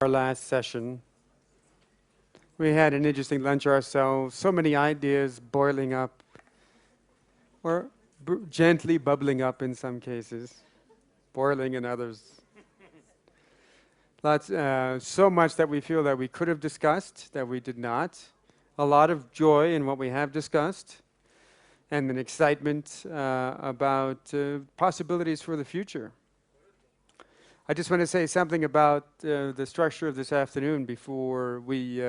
Our last session. We had an interesting lunch ourselves, so many ideas boiling up, or gently bubbling up in some cases, boiling in others. So much that we feel that we could have discussed, that we did not. A lot of joy in what we have discussed, and an excitement about possibilities for the future. I just want to say something about the structure of this afternoon before we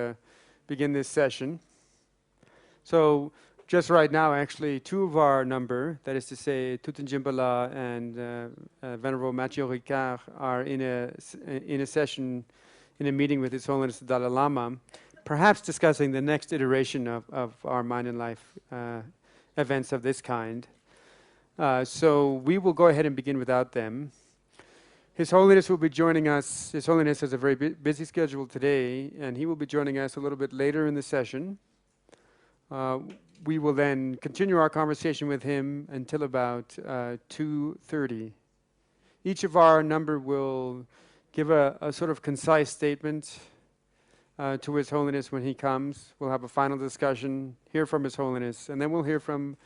begin this session. So just right now, actually, two of our number, that is to say, Thupten Jinpa and Venerable Mathieu Ricard, are in a session, in a meeting with His Holiness the Dalai Lama, perhaps discussing the next iteration of our Mind and Life events of this kind. So we will go ahead and begin without them. His Holiness will be joining us. His Holiness has a very busy schedule today, and he will be joining us a little bit later in the session. We will then continue our conversation with him until about 2:30. Each of our number will give a sort of concise statement to His Holiness when he comes. We'll have a final discussion, hear from His Holiness, and then we'll hear from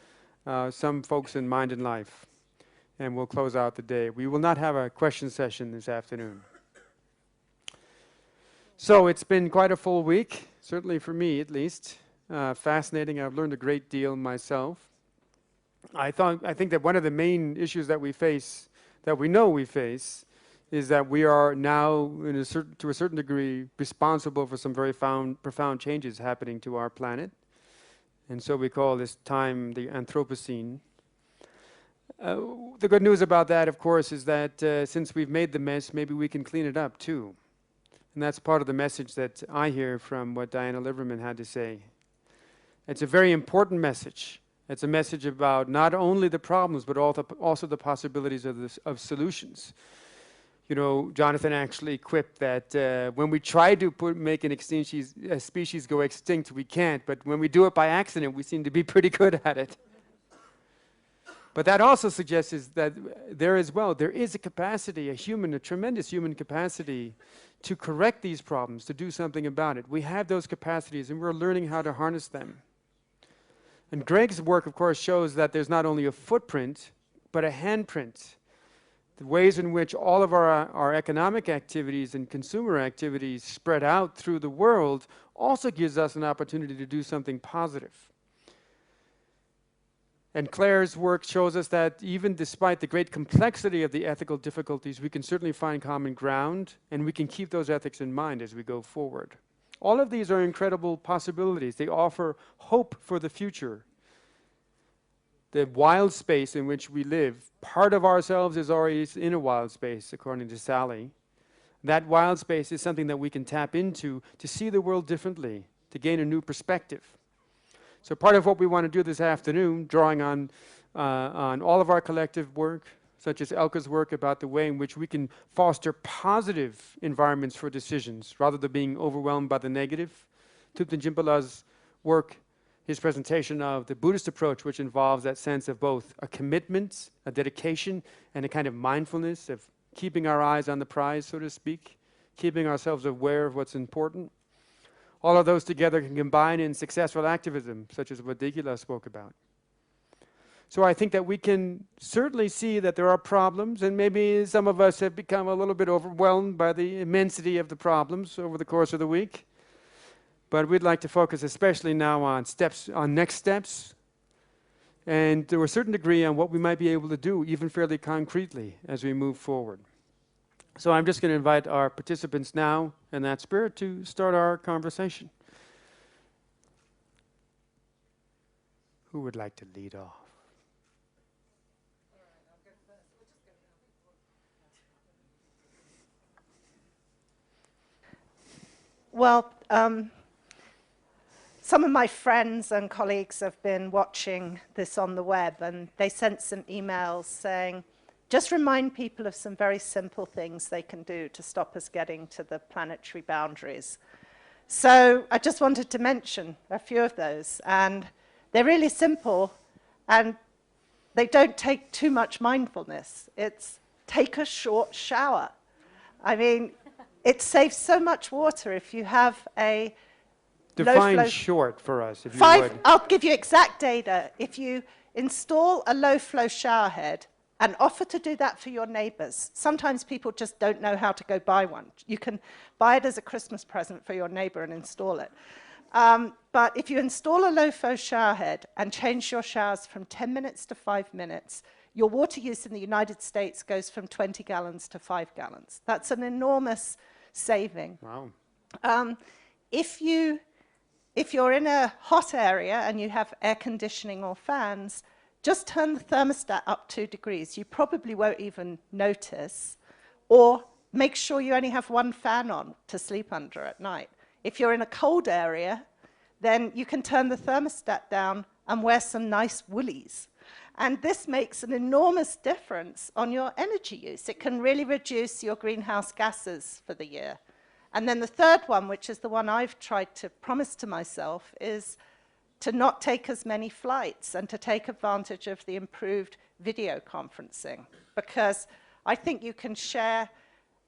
some folks in Mind and Life. And we'll close out the day. We will not have a question session this afternoon. So it's been quite a full week, certainly for me at least. Fascinating. I've learned a great deal myself. I think that one of the main issues that we face, that we know we face, is that we are now, to a certain degree, responsible for some very profound changes happening to our planet. And so we call this time the Anthropocene. The good news about that, of course, is that since we've made the mess, maybe we can clean it up too. And that's part of the message that I hear from what Diana Liverman had to say. It's a very important message. It's a message about not only the problems, but also the possibilities of solutions. You know, Jonathan actually quipped that when we try to make a species go extinct, we can't. But when we do it by accident, we seem to be pretty good at it. But that also suggests that there is a capacity, a tremendous human capacity to correct these problems, to do something about it. We have those capacities and we're learning how to harness them. And Greg's work, of course, shows that there's not only a footprint, but a handprint. The ways in which all of our economic activities and consumer activities spread out through the world also gives us an opportunity to do something positive. And Claire's work shows us that even despite the great complexity of the ethical difficulties, we can certainly find common ground, and we can keep those ethics in mind as we go forward. All of these are incredible possibilities. They offer hope for the future. The wild space in which we live, part of ourselves is already in a wild space, according to Sally. That wild space is something that we can tap into to see the world differently, to gain a new perspective. So part of what we want to do this afternoon, drawing on all of our collective work, such as Elke's work about the way in which we can foster positive environments for decisions, rather than being overwhelmed by the negative. Thupten Jinpa's work, his presentation of the Buddhist approach, which involves that sense of both a commitment, a dedication, and a kind of mindfulness of keeping our eyes on the prize, so to speak, keeping ourselves aware of what's important. All of those together can combine in successful activism, such as what Degila spoke about. So I think that we can certainly see that there are problems, and maybe some of us have become a little bit overwhelmed by the immensity of the problems over the course of the week. But we'd like to focus especially now on next steps, and to a certain degree on what we might be able to do, even fairly concretely, as we move forward. So I'm just going to invite our participants now in that spirit to start our conversation. Who would like to lead off? Well, some of my friends and colleagues have been watching this on the web, and they sent some emails saying, just remind people of some very simple things they can do to stop us getting to the planetary boundaries. So I just wanted to mention a few of those. And they're really simple, and they don't take too much mindfulness. It's take a short shower. I mean, It saves so much water if you have a Define low-flow. short for us, if you would. I'll give you exact data. If you install a low-flow shower head and offer to do that for your neighbors, sometimes people just don't know how to go buy one. You can buy it as a Christmas present for your neighbor and install it. But if you install a low-flow shower head and change your showers from 10 minutes to 5 minutes, your water use in the United States goes from 20 gallons to 5 gallons. That's an enormous saving. Wow. If you're in a hot area and you have air conditioning or fans, just turn the thermostat up 2 degrees. You probably won't even notice. Or make sure you only have one fan on to sleep under at night. If you're in a cold area, then you can turn the thermostat down and wear some nice woolies. And this makes an enormous difference on your energy use. It can really reduce your greenhouse gases for the year. And then the third one, which is the one I've tried to promise to myself, is to not take as many flights and to take advantage of the improved video conferencing. Because I think you can share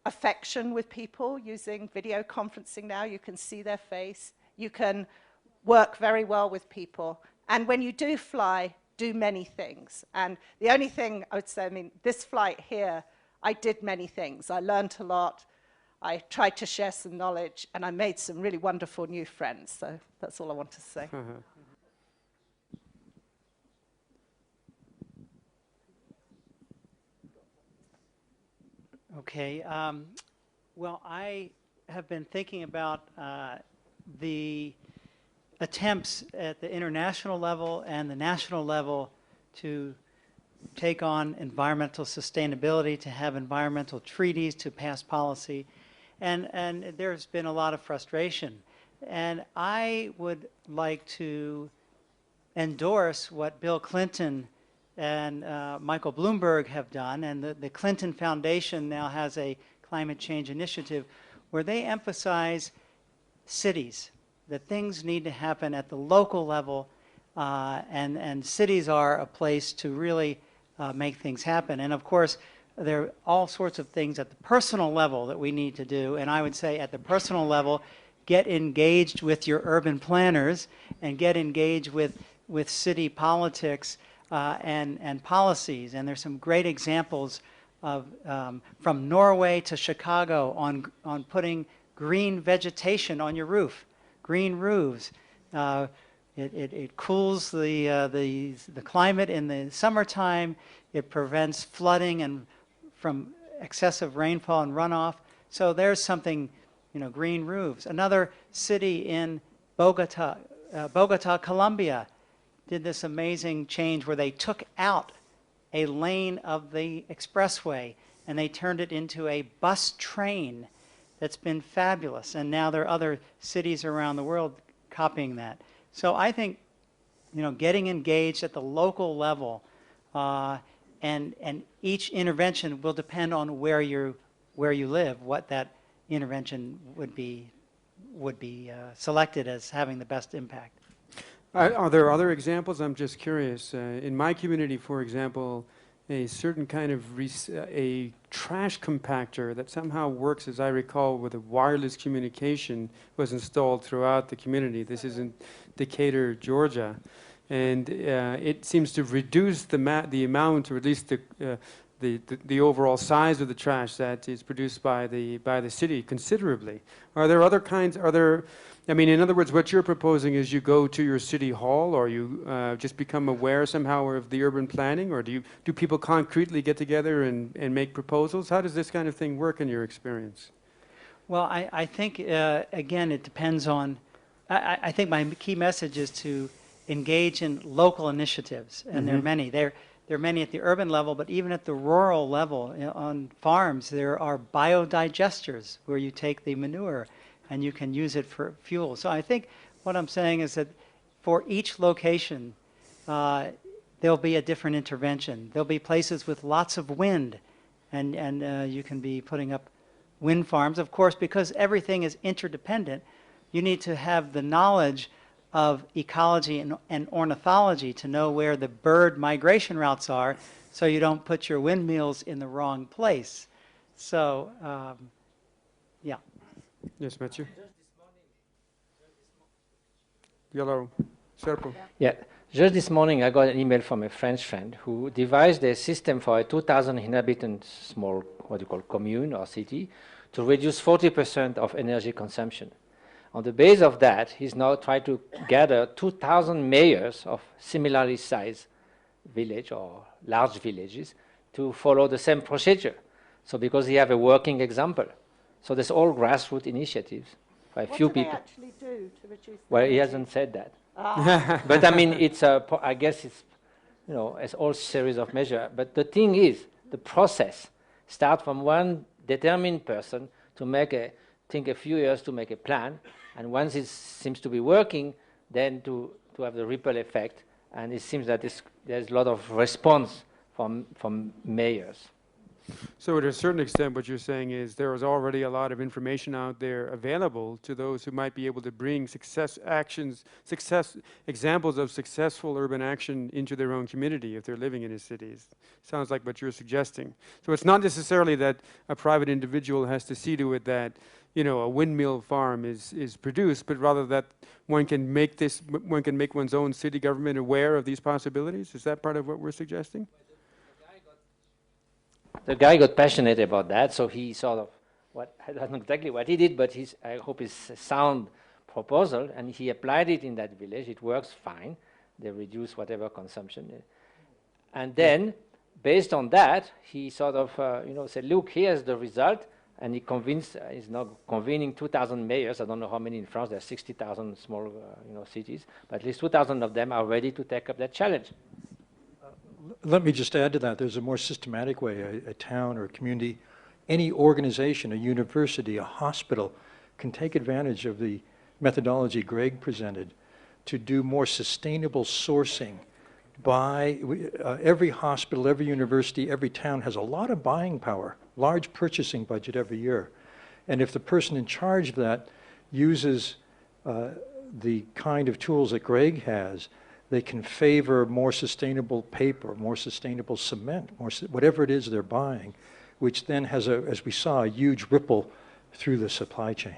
affection with people using video conferencing now. You can see their face. You can work very well with people. And when you do fly, do many things. And the only thing I would say, I mean, this flight here, I did many things. I learned a lot. I tried to share some knowledge, and I made some really wonderful new friends. So that's all I want to say. Okay. Well, I have been thinking about the attempts at the international level and the national level to take on environmental sustainability, to have environmental treaties, to pass policy. And there's been a lot of frustration. And I would like to endorse what Bill Clinton and Michael Bloomberg have done. And the Clinton Foundation now has a climate change initiative where they emphasize cities, that things need to happen at the local level. And cities are a place to really make things happen. And of course, there are all sorts of things at the personal level that we need to do. And I would say at the personal level, get engaged with your urban planners and get engaged with city politics and policies. And there's some great examples of from Norway to Chicago on putting green vegetation on your roof, green roofs. It cools the climate in the summertime. It prevents flooding and from excessive rainfall and runoff. So there's something, green roofs. Another city in Bogota, Colombia, did this amazing change where they took out a lane of the expressway and they turned it into a bus train. That's been fabulous. And now there are other cities around the world copying that. So I think, getting engaged at the local level, and each intervention will depend on where you live, what that intervention would be selected as having the best impact. Are there other examples? I'm just curious. In my community, for example, a certain kind of a trash compactor that somehow works, as I recall, with a wireless communication was installed throughout the community. This is in Decatur, Georgia. And it seems to reduce the amount, or at least the overall size of the trash that is produced by the city considerably. Are there other kinds? In other words, what you're proposing is you go to your city hall, or you just become aware somehow of the urban planning, or do people concretely get together and make proposals? How does this kind of thing work in your experience? Well, I think again it depends on. I think my key message is to engage in local initiatives, and there are many. There are many at the urban level, but even at the rural level, on farms, there are biodigesters where you take the manure and you can use it for fuel. So I think what I'm saying is that for each location, there'll be a different intervention. There'll be places with lots of wind, and you can be putting up wind farms. Of course, because everything is interdependent, you need to have the knowledge of ecology and ornithology to know where the bird migration routes are, so you don't put your windmills in the wrong place. So Yeah. Yes, Matthew. Yellow. Serpo. Yeah, just this morning I got an email from a French friend who devised a system for a 2,000 inhabitant small, what you call commune or city, to reduce 40% of energy consumption. On the base of that, he's now trying to gather 2,000 mayors of similarly sized village or large villages to follow the same procedure. So because he have a working example. So there's all grassroots initiatives by a few What do they people. actually do to reduce the Well, he energy? hasn't said that. But I mean, it's I guess it's, you know, it's all series of measures. But the thing is, the process starts from one determined person to make think a few years to make a plan, and once it seems to be working, then to have the ripple effect. And it seems that there's a lot of response from mayors. So to a certain extent, what you're saying is there is already a lot of information out there available to those who might be able to bring examples of successful urban action into their own community if they're living in a city. Sounds like what you're suggesting. So it's not necessarily that a private individual has to see to it that, you know, a windmill farm is produced, but rather that one can make one's own city government aware of these possibilities. Is that part of what we're suggesting? The guy got passionate about that, so he sort of, I don't know exactly what he did, but I hope it's a sound proposal, and he applied it in that village. It works fine. They reduce whatever consumption. And then, based on that, he sort of, said, look, here's the result, and he's now convening 2,000 mayors. I don't know how many in France. There are 60,000 small, cities, but at least 2,000 of them are ready to take up that challenge. Let me just add to that. There's a more systematic way. A town or a community, any organization, a university, a hospital, can take advantage of the methodology Greg presented to do more sustainable sourcing. Every hospital, every university, every town has a lot of buying power, large purchasing budget every year. And if the person in charge of that uses the kind of tools that Greg has, they can favor more sustainable paper, more sustainable cement, whatever it is they're buying, which then has, as we saw, a huge ripple through the supply chain.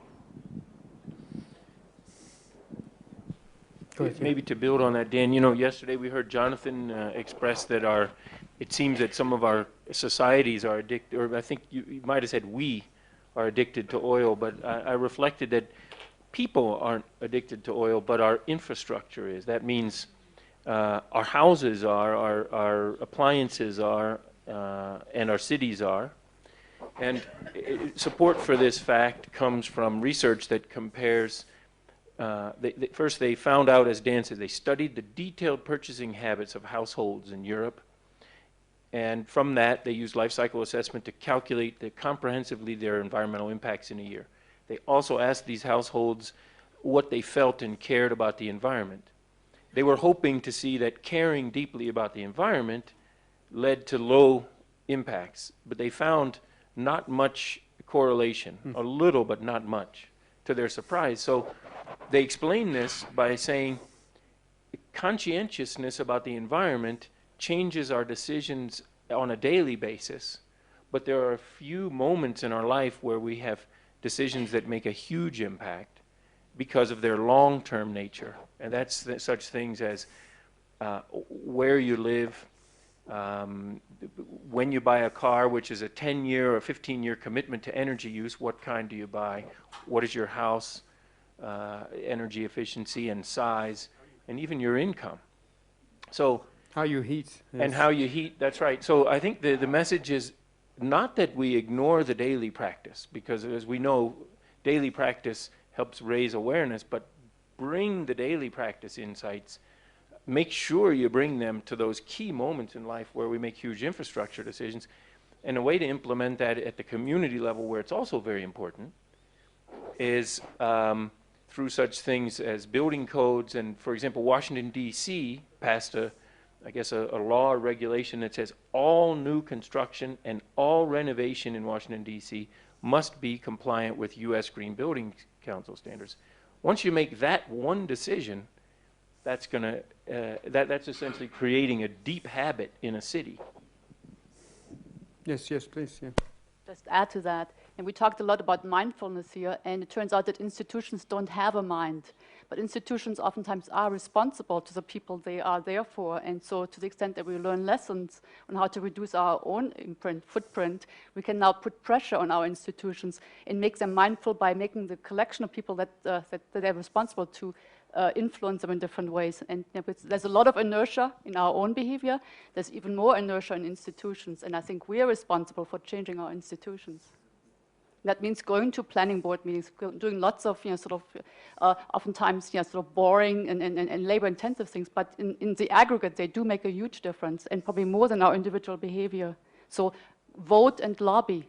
Maybe to build on that, Dan, yesterday we heard Jonathan express that it seems that some of our societies are addicted, or I think you might have said we are addicted to oil, but I reflected that people aren't addicted to oil, but our infrastructure is. That means our houses are, our appliances are, and our cities are. And support for this fact comes from research that compares. First, they found out, as Dan said, they studied the detailed purchasing habits of households in Europe. And from that, they used life cycle assessment to calculate comprehensively their environmental impacts in a year. They also asked these households what they felt and cared about the environment. They were hoping to see that caring deeply about the environment led to low impacts, but they found not much correlation, a little but not much, to their surprise. So they explain this by saying conscientiousness about the environment changes our decisions on a daily basis, but there are a few moments in our life where we have decisions that make a huge impact because of their long-term nature. And that's such things as where you live, when you buy a car, which is a 10-year or 15-year commitment to energy use, what kind do you buy? What is your house energy efficiency and size, and even your income? So how you heat. Yes. And how you heat, that's right. So I think the message is not that we ignore the daily practice, because as we know, daily practice helps raise awareness, but bring the daily practice insights. Make sure you bring them to those key moments in life where we make huge infrastructure decisions. And a way to implement that at the community level, where it's also very important, is through such things as building codes. And for example, Washington, D.C. passed a law or regulation that says all new construction and all renovation in Washington, D.C. must be compliant with U.S. Green Building Council standards. Once you make that one decision, that's essentially creating a deep habit in a city. Yes, please. Yeah. Just add to that, And we talked a lot about mindfulness here, and it turns out that institutions don't have a mind. But institutions oftentimes are responsible to the people they are there for. And so to the extent that we learn lessons on how to reduce our own footprint, we can now put pressure on our institutions and make them mindful by making the collection of people that they're responsible to influence them in different ways. And there's a lot of inertia in our own behavior. There's even more inertia in institutions. And I think we are responsible for changing our institutions. That means going to planning board meetings, doing lots of, oftentimes, sort of boring and labor-intensive things. But in the aggregate, they do make a huge difference, and probably more than our individual behavior. So vote and lobby.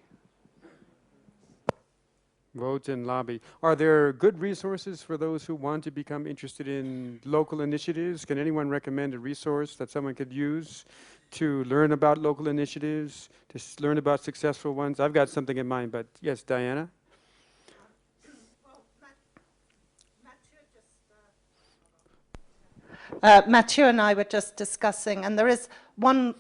Vote and lobby. Are there good resources for those who want to become interested in local initiatives? Can anyone recommend a resource that someone could use to learn about local initiatives, to learn about successful ones? I've got something in mind, but yes, Diana? Mathieu and I were just discussing, and there is one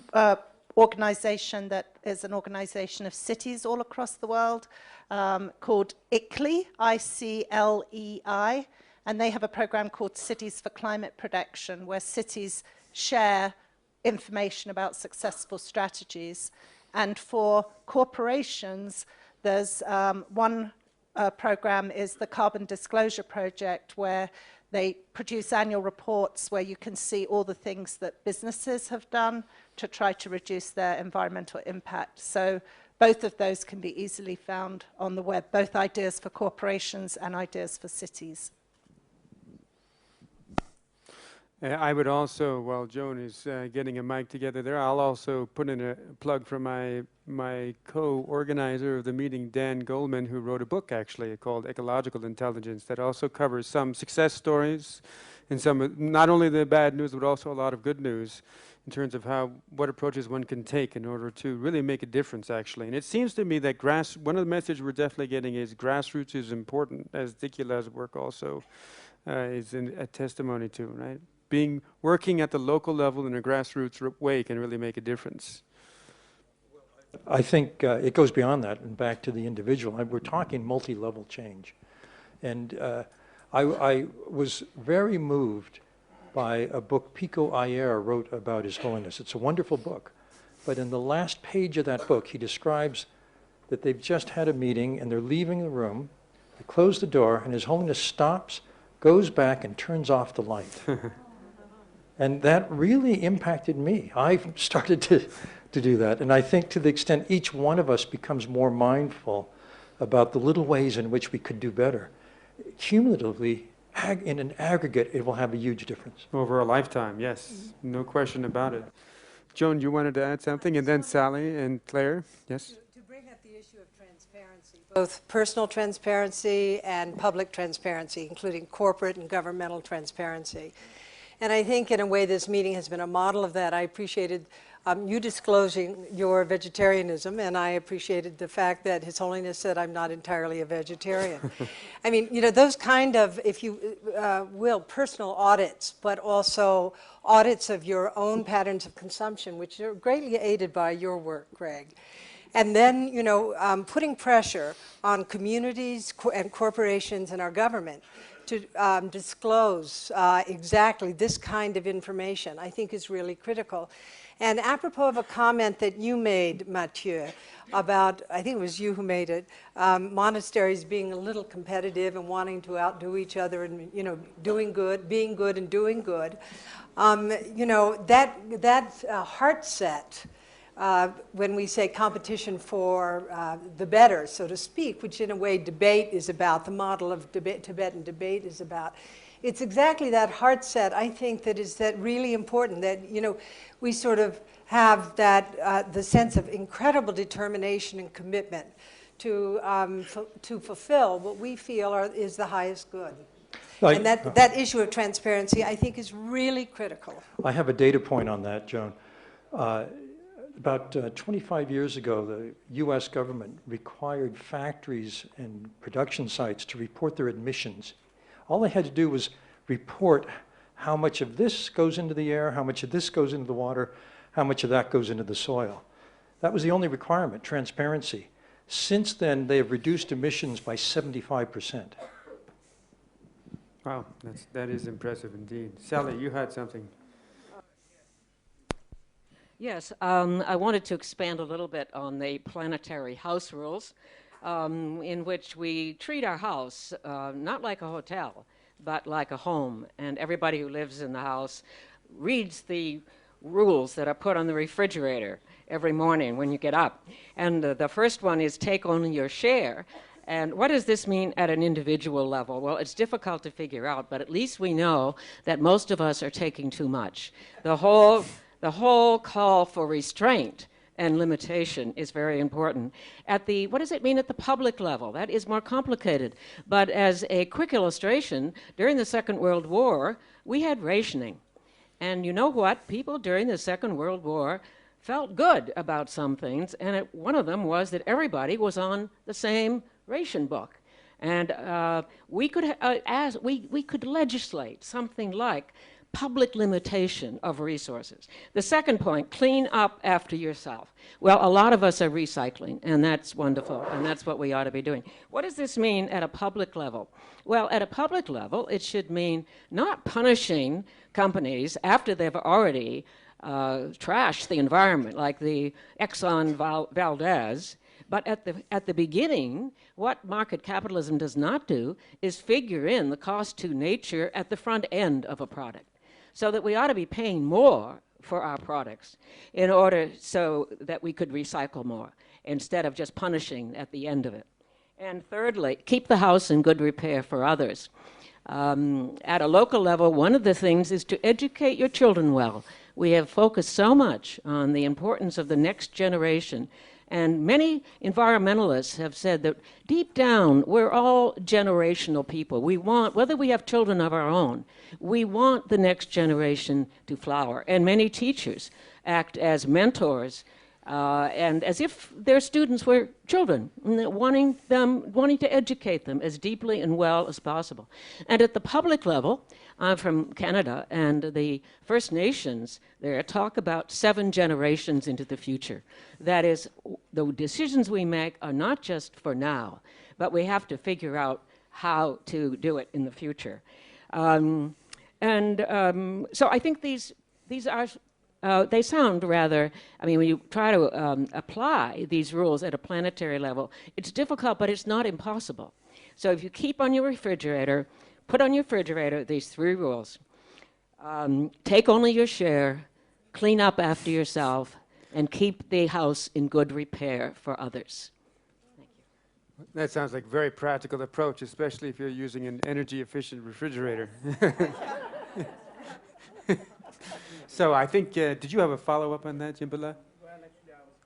organization that is an organization of cities all across the world called ICLEI, I-C-L-E-I, and they have a program called Cities for Climate Protection, where cities share information about successful strategies. And for corporations, there's one program is the Carbon Disclosure Project, where they produce annual reports where you can see all the things that businesses have done to try to reduce their environmental impact. So both of those can be easily found on the web, both ideas for corporations and ideas for cities. I would also, while Joan is getting a mic together there, I'll also put in a plug for my co-organizer of the meeting, Dan Goldman, who wrote a book actually called Ecological Intelligence that also covers some success stories and some, not only the bad news, but also a lot of good news in terms of what approaches one can take in order to really make a difference actually. And it seems to me that one of the messages we're definitely getting is grassroots is important, as Dikula's work also is a testimony to, right? Working at the local level in a grassroots way can really make a difference. I think it goes beyond that and back to the individual. We're talking multi-level change. And I was very moved by a book Pico Iyer wrote about His Holiness. It's a wonderful book. But in the last page of that book, he describes that they've just had a meeting and they're leaving the room. They close the door and His Holiness stops, goes back and turns off the light. And that really impacted me. I started to do that. And I think to the extent each one of us becomes more mindful about the little ways in which we could do better, cumulatively, in an aggregate, it will have a huge difference. Over a lifetime, yes. No question about it. Joan, you wanted to add something? And then Sally and Claire, yes? To bring up the issue of transparency, both personal transparency and public transparency, including corporate and governmental transparency. And I think in a way this meeting has been a model of that. I appreciated you disclosing your vegetarianism, and I appreciated the fact that His Holiness said I'm not entirely a vegetarian. I mean, those kind of, if you will, personal audits, but also audits of your own patterns of consumption, which are greatly aided by your work, Greg. And then, putting pressure on communities and corporations and our government to disclose exactly this kind of information, I think is really critical. And apropos of a comment that you made, Mathieu, about, I think it was you who made it, monasteries being a little competitive and wanting to outdo each other and, doing good, being good and doing good. That heart set, when we say competition for the better, so to speak, which in a way debate is about, the model of Tibetan debate is about. It's exactly that heart set, I think, that is really important, that, we sort of have that, the sense of incredible determination and commitment to fulfill what we feel is the highest good. And that issue of transparency, I think, is really critical. I have a data point on that, Joan. About 25 years ago, the U.S. government required factories and production sites to report their emissions. All they had to do was report how much of this goes into the air, how much of this goes into the water, how much of that goes into the soil. That was the only requirement, transparency. Since then, they have reduced emissions by 75%. Wow, that is impressive indeed. Sally, you had something. Yes, I wanted to expand a little bit on the planetary house rules, in which we treat our house not like a hotel, but like a home. And everybody who lives in the house reads the rules that are put on the refrigerator every morning when you get up. And the first one is take only your share. And what does this mean at an individual level? Well, it's difficult to figure out, but at least we know that most of us are taking too much. The whole call for restraint and limitation is very important. What does it mean at the public level? That is more complicated. But as a quick illustration, during the Second World War, we had rationing. And you know what? People during the Second World War felt good about some things, and one of them was that everybody was on the same ration book. And we could legislate something like public limitation of resources. The second point, clean up after yourself. Well, a lot of us are recycling, and that's wonderful, and that's what we ought to be doing. What does this mean at a public level? Well, at a public level, it should mean not punishing companies after they've already trashed the environment, like the Exxon Valdez. But at the beginning, what market capitalism does not do is figure in the cost to nature at the front end of a product. So that we ought to be paying more for our products in order so that we could recycle more instead of just punishing at the end of it. And thirdly, keep the house in good repair for others. At a local level, one of the things is to educate your children well. We have focused so much on the importance of the next generation. And many environmentalists have said that deep down, we're all generational people. We want, whether we have children of our own, we want the next generation to flower. And many teachers act as mentors and as if their students were children, wanting to educate them as deeply and well as possible. And at the public level, I'm from Canada, and the First Nations there talk about 7 generations into the future. That is, the decisions we make are not just for now, but we have to figure out how to do it in the future. So I think these are they sound rather, I mean, when you try to apply these rules at a planetary level, it's difficult, but it's not impossible. So if you keep on your refrigerator, put on your refrigerator these 3 rules. Take only your share, clean up after yourself, and keep the house in good repair for others. Thank you. That sounds like a very practical approach, especially if you're using an energy-efficient refrigerator. So I think, did you have a follow-up on that, Jimbala? Well, actually, I was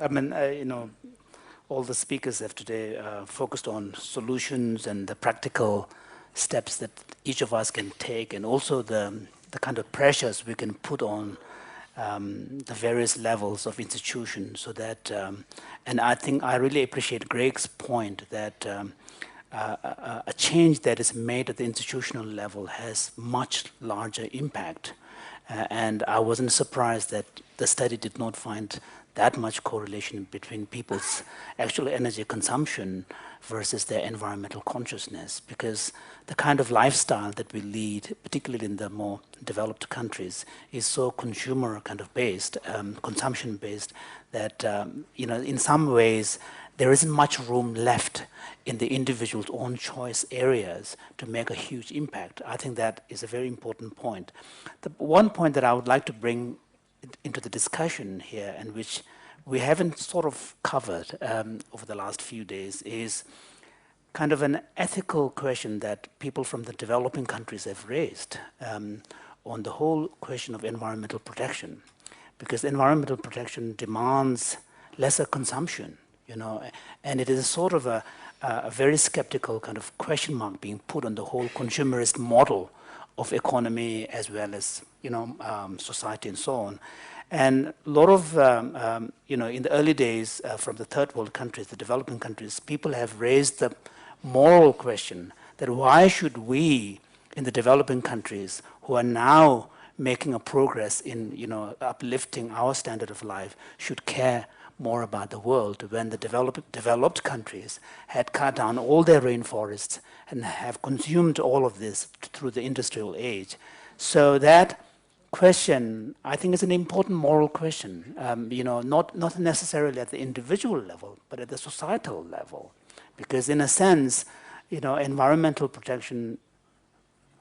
going to, all the speakers have today focused on solutions and the practical steps that each of us can take, and also the kind of pressures we can put on the various levels of institutions, so that, and I think I really appreciate Greg's point that a change that is made at the institutional level has much larger impact. And I wasn't surprised that the study did not find that much correlation between people's actual energy consumption versus their environmental consciousness, because the kind of lifestyle that we lead, particularly in the more developed countries, is so consumer kind of based, consumption based, that in some ways there isn't much room left in the individual's own choice areas to make a huge impact. I think that is a very important point. The one point that I would like to bring into the discussion here, and which we haven't sort of covered over the last few days, is kind of an ethical question that people from the developing countries have raised on the whole question of environmental protection. Because environmental protection demands lesser consumption, and it is sort of a very skeptical kind of question mark being put on the whole consumerist model of economy as well as society and so on. And a lot of in the early days from the third world countries, the developing countries, people have raised the moral question that why should we in the developing countries who are now making a progress in uplifting our standard of life should care more about the world when the developed countries had cut down all their rainforests and have consumed all of this through the industrial age. So that question, I think, is an important moral question, not necessarily at the individual level, but at the societal level. Because in a sense, environmental protection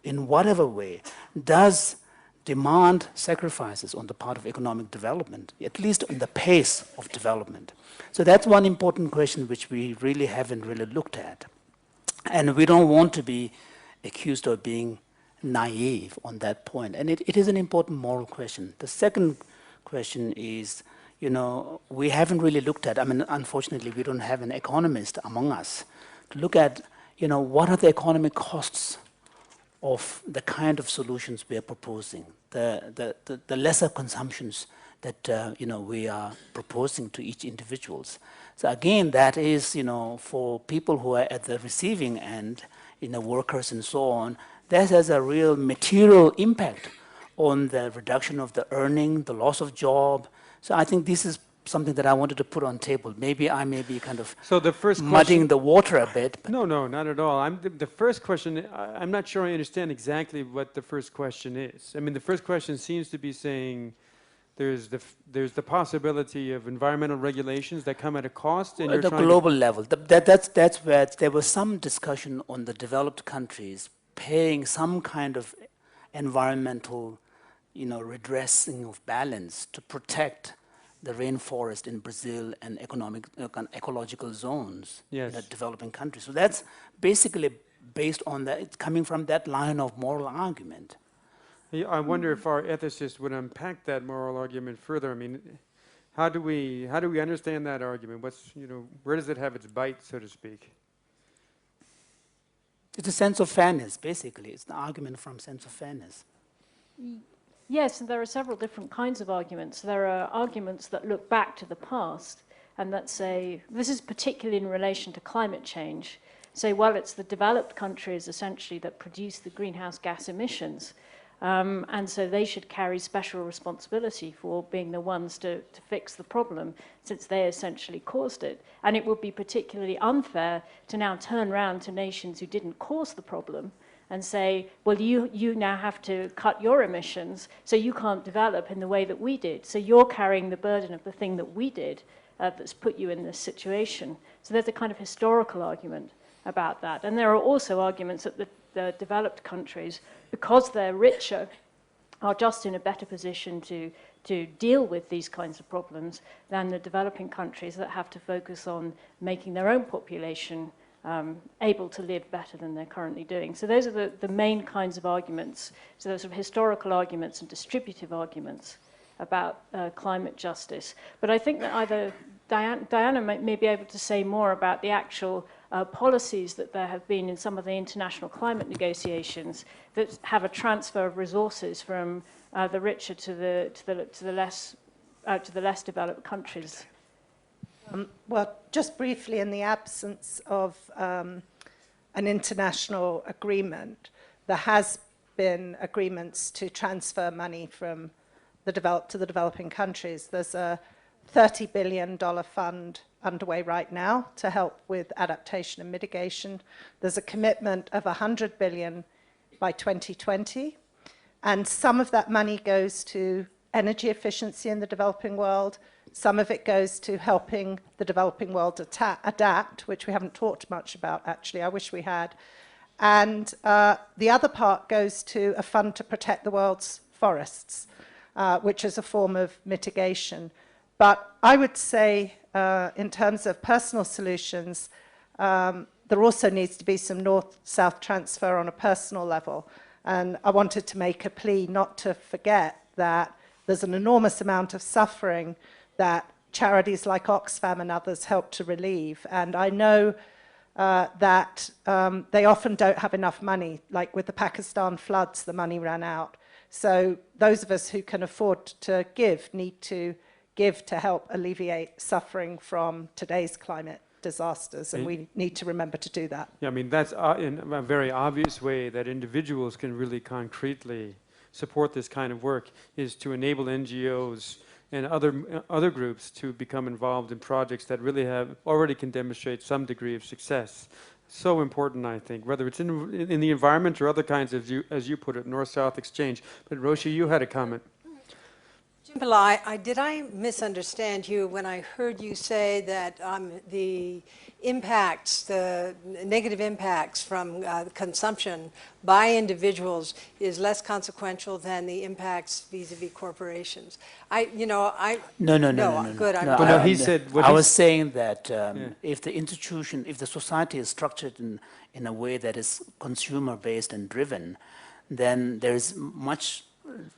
in whatever way does demand sacrifices on the part of economic development, at least in the pace of development. So that's one important question which we really haven't really looked at. And we don't want to be accused of being naive on that point. And it is an important moral question. The second question is, we haven't really looked at, unfortunately, we don't have an economist among us to look at, what are the economic costs of the kind of solutions we are proposing, the lesser consumptions that we are proposing to each individuals. So again, that is for people who are at the receiving end, workers and so on, that has a real material impact on the reduction of the earning, the loss of job. So I think this is something that I wanted to put on table. Maybe I may be kind of muddying the water a bit. No, not at all. The first question, I'm not sure I understand exactly what the first question is. The first question seems to be saying there's the possibility of environmental regulations that come at a cost. And at the global level, that's where there was some discussion on the developed countries paying some kind of environmental, redressing of balance to protect the rainforest in Brazil and ecological zones in the developing countries. So that's basically based on that. It's coming from that line of moral argument. I wonder if our ethicists would unpack that moral argument further. How do we understand that argument? Where does it have its bite, so to speak? It's a sense of fairness, basically. It's the argument from sense of fairness. Yes, and there are several different kinds of arguments. There are arguments that look back to the past and that say, this is particularly in relation to climate change, say, well, it's the developed countries essentially that produce the greenhouse gas emissions. And so they should carry special responsibility for being the ones to fix the problem, since they essentially caused it. And it would be particularly unfair to now turn around to nations who didn't cause the problem and say, well, you now have to cut your emissions, so you can't develop in the way that we did. So you're carrying the burden of the thing that we did that's put you in this situation. So there's a kind of historical argument about that. And there are also arguments that the developed countries, because they're richer, are just in a better position to deal with these kinds of problems than the developing countries that have to focus on making their own population able to live better than they're currently doing. So those are the main kinds of arguments. So those are historical arguments and distributive arguments about climate justice. But I think that either Diana may be able to say more about the actual policies that there have been in some of the international climate negotiations that have a transfer of resources from the richer to the less developed countries. Well, just briefly, in the absence of an international agreement, there has been agreements to transfer money from the developed to the developing countries. There's a $30 billion fund underway right now to help with adaptation and mitigation. There's a commitment of $100 billion by 2020, and some of that money goes to energy efficiency in the developing world. Some of it goes to helping the developing world adapt, which we haven't talked much about, actually. I wish we had. And the other part goes to a fund to protect the world's forests, which is a form of mitigation. But I would say, in terms of personal solutions, there also needs to be some north-south transfer on a personal level. And I wanted to make a plea not to forget that there's an enormous amount of suffering that charities like Oxfam and others help to relieve. And I know that they often don't have enough money. Like with the Pakistan floods, the money ran out. So those of us who can afford to give need to give to help alleviate suffering from today's climate disasters, and we need to remember to do that. Yeah, that's in a very obvious way that individuals can really concretely support this kind of work, is to enable NGOs and other groups to become involved in projects that really already can demonstrate some degree of success. So important, I think, whether it's in the environment or other kinds of, as you put it, North-South exchange. But Roshi, you had a comment. Jimpala, did I misunderstand you when I heard you say that the impacts, the negative impacts from consumption by individuals is less consequential than the impacts vis-a-vis corporations? No. Good. No, he said. I was saying that if the society is structured in a way that is consumer-based and driven, then there is much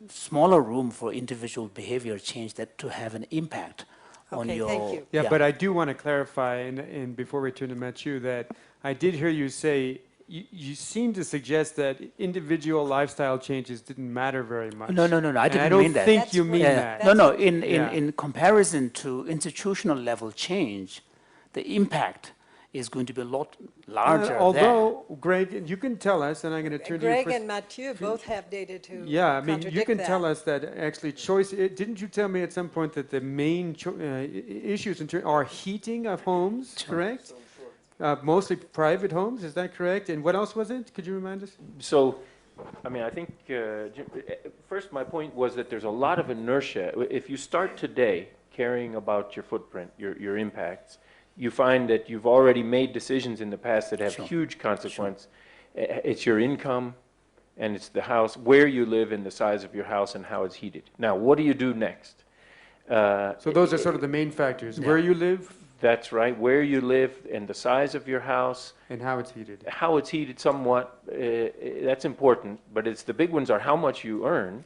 smaller room for individual behavior change that to have an impact on your... Thank you. Yeah, but I do want to clarify, and before we turn to Mathieu, that I did hear you say, you seem to suggest that individual lifestyle changes didn't matter very much. No, I didn't mean that. I don't think you mean that. No, in comparison to institutional level change, the impact is going to be a lot larger. Although, Greg, you can tell us, and I'm going to turn to you Greg first. and Mathieu both have data to Yeah, I mean, you can that. tell us that actually didn't you tell me at some point that the main issues are heating of homes, correct? Mostly private homes, is that correct? And what else was it? Could you remind us? So, I mean, I think, first my point was that there's a lot of inertia. If you start today caring about your footprint, your impacts, you find that you've already made decisions in the past that have huge consequence. It's your income, and it's the house, where you live, and the size of your house, and how it's heated. Now, what do you do next? So those are sort of the main factors. Where you live. That's right. Where you live, and the size of your house. And how it's heated. How it's heated somewhat, that's important, but it's the big ones are how much you earn,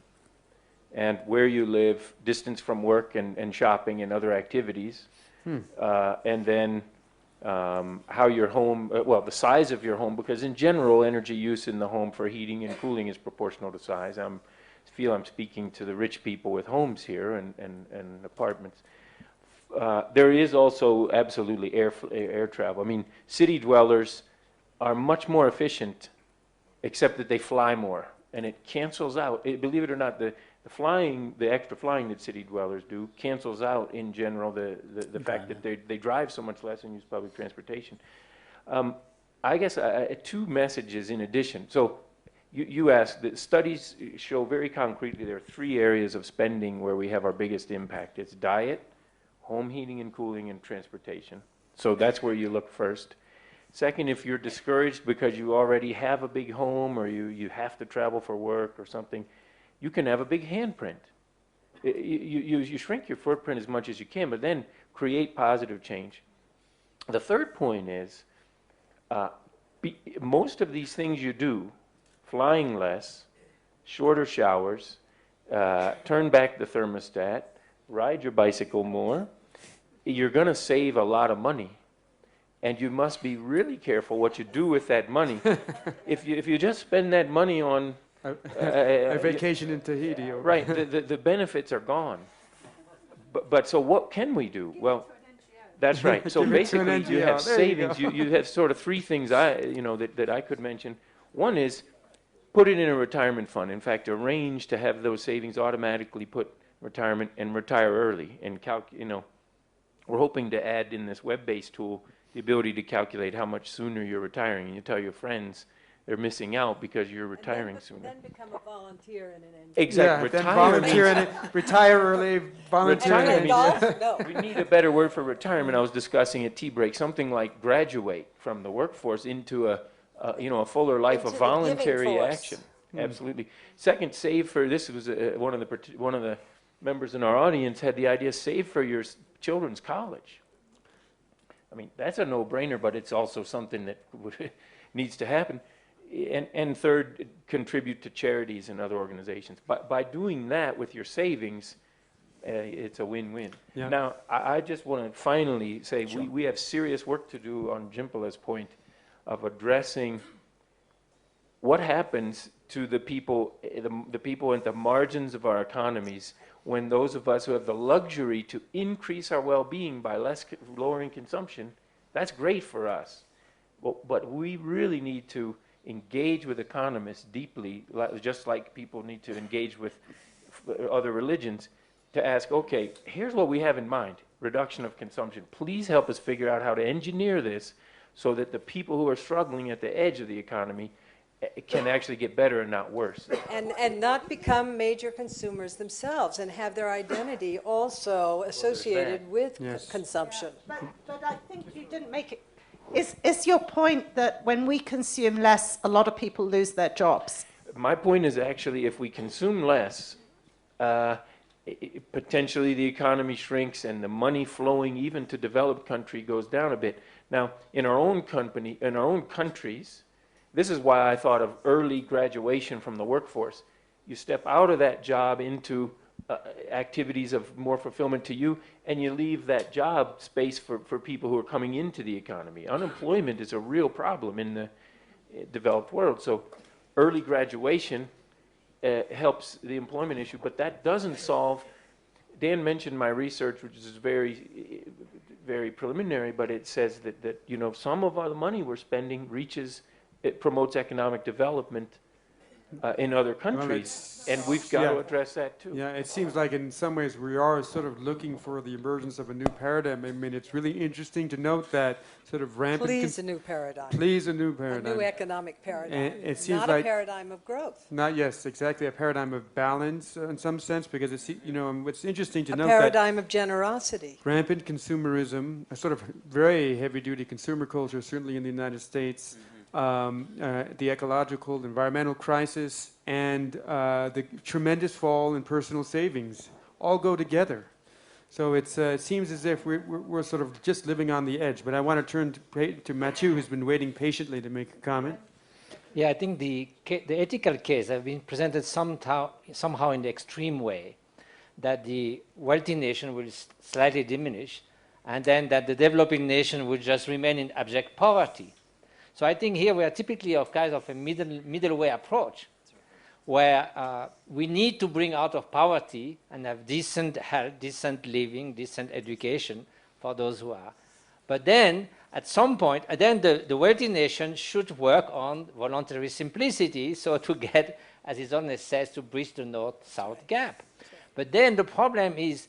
and where you live, distance from work and shopping and other activities. And then how your home, the size of your home, because in general, energy use in the home for heating and cooling is proportional to size. I feel I'm speaking to the rich people with homes here and apartments. There is also absolutely air travel. I mean, city dwellers are much more efficient, except that they fly more, and it cancels out. Believe it or not, the extra flying that city dwellers do cancels out in general the fact that they drive so much less and use public transportation. I guess two messages in addition. So you asked, the studies show very concretely there are three areas of spending where we have our biggest impact. It's diet, home heating and cooling, and transportation. So that's where you look first. Second, if you're discouraged because you already have a big home or you have to travel for work or something, you can have a big handprint. You shrink your footprint as much as you can, but then create positive change. The third point is, most of these things you do, flying less, shorter showers, turn back the thermostat, ride your bicycle more, you're going to save a lot of money. And you must be really careful what you do with that money. If you just spend that money on a vacation in Tahiti. Right, the benefits are gone. But so what can we do? Well, that's right. So basically you have savings. You have sort of three things that I could mention. One is put it in a retirement fund. In fact, arrange to have those savings automatically put retirement and retire early. And we're hoping to add in this web-based tool the ability to calculate how much sooner you're retiring. And you tell your friends they're missing out because you're retiring sooner. Then become a volunteer in an NGO. Exactly. Yeah, then volunteer retire early, volunteer in No. We need a better word for retirement. I was discussing at tea break, something like graduate from the workforce into a fuller life of voluntary action. Absolutely. Second, save for, this was one of the members in our audience had the idea, save for your children's college. I mean, that's a no-brainer, but it's also something that needs to happen. And third, contribute to charities and other organizations. By doing that with your savings, it's a win-win. Yeah. Now, I just want to finally say we have serious work to do on Jimpala's point of addressing what happens to the people at the margins of our economies when those of us who have the luxury to increase our well-being by lowering consumption. That's great for us. But we really need to engage with economists deeply, just like people need to engage with other religions, to ask, okay, here's what we have in mind, reduction of consumption. Please help us figure out how to engineer this so that the people who are struggling at the edge of the economy can actually get better and not worse. And not become major consumers themselves and have their identity also associated with consumption. But I think you didn't make it. Is your point that when we consume less, a lot of people lose their jobs? My point is actually if we consume less, potentially the economy shrinks and the money flowing even to developed country goes down a bit. Now, in our own countries, this is why I thought of early graduation from the workforce. You step out of that job into activities of more fulfillment to you, and you leave that job space for people who are coming into the economy. Unemployment is a real problem in the developed world. So early graduation helps the employment issue, but that doesn't solve. Dan mentioned my research, which is very, very preliminary, but it says that you know, some of the money we're spending it promotes economic development in other countries, and we've got to address that too. Yeah, it seems like in some ways we are sort of looking for the emergence of a new paradigm. I mean, it's really interesting to note that sort of rampant... Please a new paradigm. Please a new paradigm. A new economic paradigm. It seems not like a paradigm of growth. Not, yes, exactly, a paradigm of balance in some sense, because it's, you know, what's interesting to note A paradigm of generosity. Rampant consumerism, a sort of very heavy-duty consumer culture, certainly in the United States, the ecological, environmental crisis, and the tremendous fall in personal savings all go together. So it seems as if we're sort of just living on the edge. But I want to turn to Mathieu, who's been waiting patiently to make a comment. Yeah, I think the ethical case has been presented somehow in the extreme way, that the wealthy nation will slightly diminish, and then that the developing nation will just remain in abject poverty. So I think here we are typically of kind of a middle way approach, where we need to bring out of poverty and have decent health, decent living, decent education for those who are. But then, at some point, then the wealthy nation should work on voluntary simplicity, so to get, as His Holiness says, to bridge the north-south gap. But then the problem is,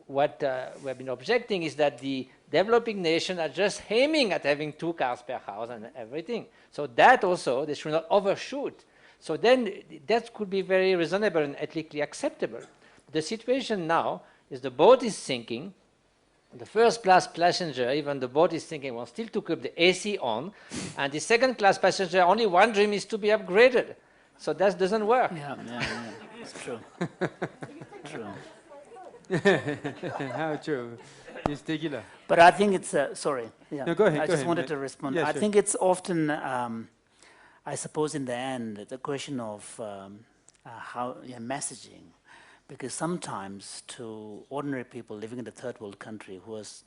what we have been objecting is that the developing nations are just aiming at having 2 cars per house and everything. So that also, they should not overshoot. So then that could be very reasonable and ethically acceptable. The situation now is the boat is sinking. The first class passenger, even the boat is sinking, wants still to keep the AC on. And the second class passenger, only one dream is to be upgraded. So that doesn't work. Yeah, it's true. True. How true? It's tequila. But I think it's, sorry. Yeah. No, go ahead. I go just ahead. wanted to respond. Yeah, I sure. think it's often, I suppose in the end, the question of how messaging, because sometimes to ordinary people living in the third world country whose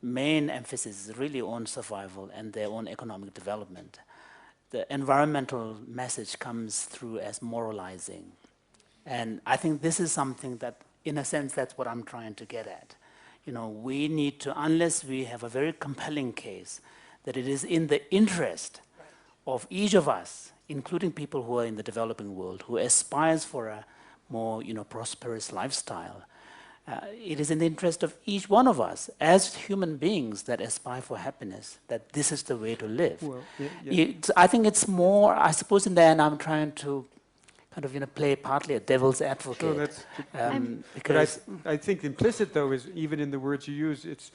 main emphasis is really on survival and their own economic development, the environmental message comes through as moralizing. And I think this is something that, in a sense, that's what I'm trying to get at. You know, we need to, unless we have a very compelling case that it is in the interest of each of us, including people who are in the developing world, who aspires for a more, prosperous lifestyle, it is in the interest of each one of us as human beings that aspire for happiness, that this is the way to live. Well, yeah. I think it's more, I suppose in the end I'm trying to kind of, play partly a devil's advocate. that's because but I think implicit, though, is even in the words you use, it's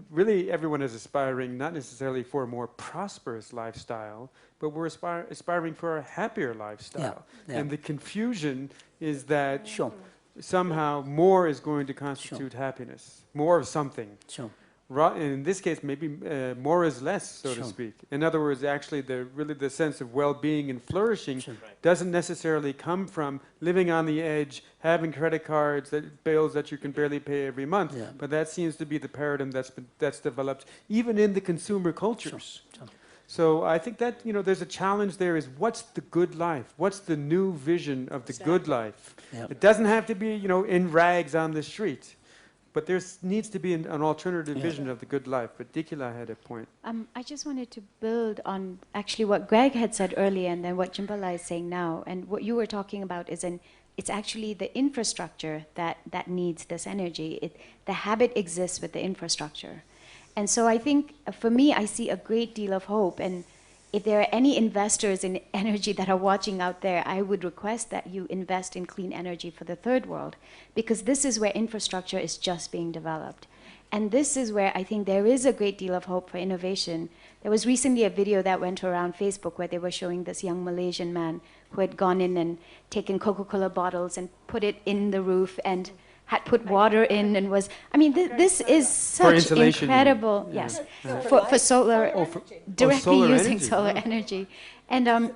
really everyone is aspiring not necessarily for a more prosperous lifestyle, but we're aspiring for a happier lifestyle. Yeah. And the confusion is that Sure. somehow more is going to constitute happiness, more of something. Sure. And in this case, maybe more is less, so to Sure. speak. In other words, actually, the sense of well-being and flourishing Sure. doesn't necessarily come from living on the edge, having credit cards, bills that you can barely pay every month. Yeah. But that seems to be the paradigm that's developed, even in the consumer cultures. Sure. So I think that there's a challenge there. Is what's the good life? What's the new vision of the good life? Yeah. It doesn't have to be in rags on the street. But there needs to be an alternative vision of the good life. But Dikila had a point. I just wanted to build on actually what Greg had said earlier and then what Jimbala is saying now. And what you were talking about is an it's actually the infrastructure that needs this energy. The habit exists with the infrastructure. And so I think, for me, I see a great deal of hope. And if there are any investors in energy that are watching out there, I would request that you invest in clean energy for the third world, because this is where infrastructure is just being developed. And this is where I think there is a great deal of hope for innovation. There was recently a video that went around Facebook where they were showing this young Malaysian man who had gone in and taken Coca-Cola bottles and put it in the roof and had put water in and was, I mean, this is such incredible, yes, for solar, directly solar using energy. solar energy. And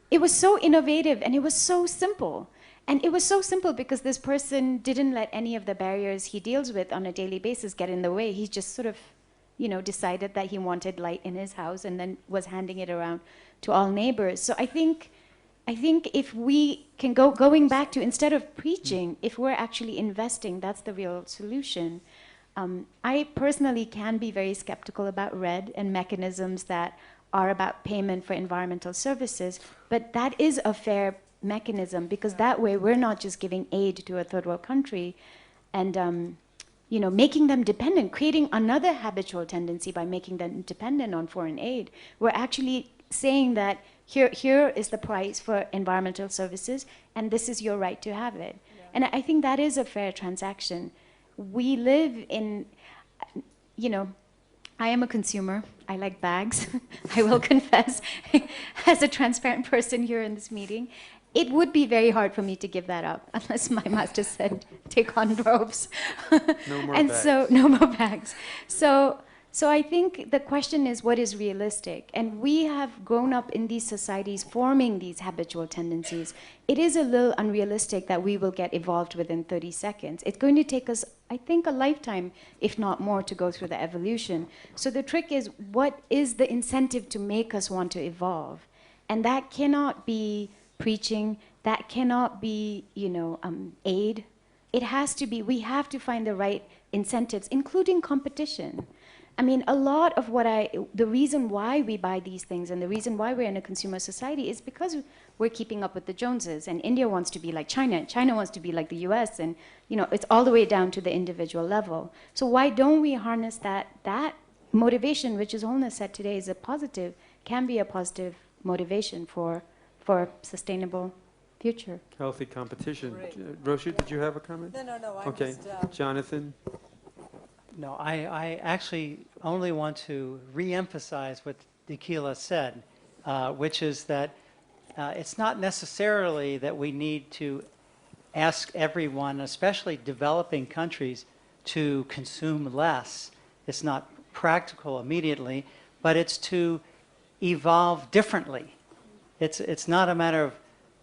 it was so innovative and it was so simple. And it was so simple because this person didn't let any of the barriers he deals with on a daily basis get in the way. He just sort of, decided that he wanted light in his house and then was handing it around to all neighbors. So I think if we can going back to, instead of preaching, if we're actually investing, that's the real solution. I personally can be very skeptical about RED and mechanisms that are about payment for environmental services, but that is a fair mechanism, because that way we're not just giving aid to a third world country and making them dependent, creating another habitual tendency by making them dependent on foreign aid. We're actually saying that here is the price for environmental services, and this is your right to have it. Yeah. And I think that is a fair transaction. We live in, I am a consumer. I like bags. I will confess, as a transparent person here in this meeting. It would be very hard for me to give that up unless my master said, take on robes. No more and bags. So, no more bags. So I think the question is, what is realistic? And we have grown up in these societies forming these habitual tendencies. It is a little unrealistic that we will get evolved within 30 seconds. It's going to take us, I think, a lifetime, if not more, to go through the evolution. So the trick is, what is the incentive to make us want to evolve? And that cannot be preaching, that cannot be, aid. It has to be, we have to find the right incentives, including competition. I mean, a lot of the reason why we buy these things and the reason why we're in a consumer society is because we're keeping up with the Joneses, and India wants to be like China, China wants to be like the US, and it's all the way down to the individual level. So why don't we harness that motivation, which His Holiness said today is a positive, can be a positive motivation for sustainable future. Healthy competition. Roshi, did you have a comment? No. Okay. Jonathan? No, I actually only want to re-emphasize what Tequila said, which is that it's not necessarily that we need to ask everyone, especially developing countries, to consume less. It's not practical immediately, but it's to evolve differently. It's not a matter of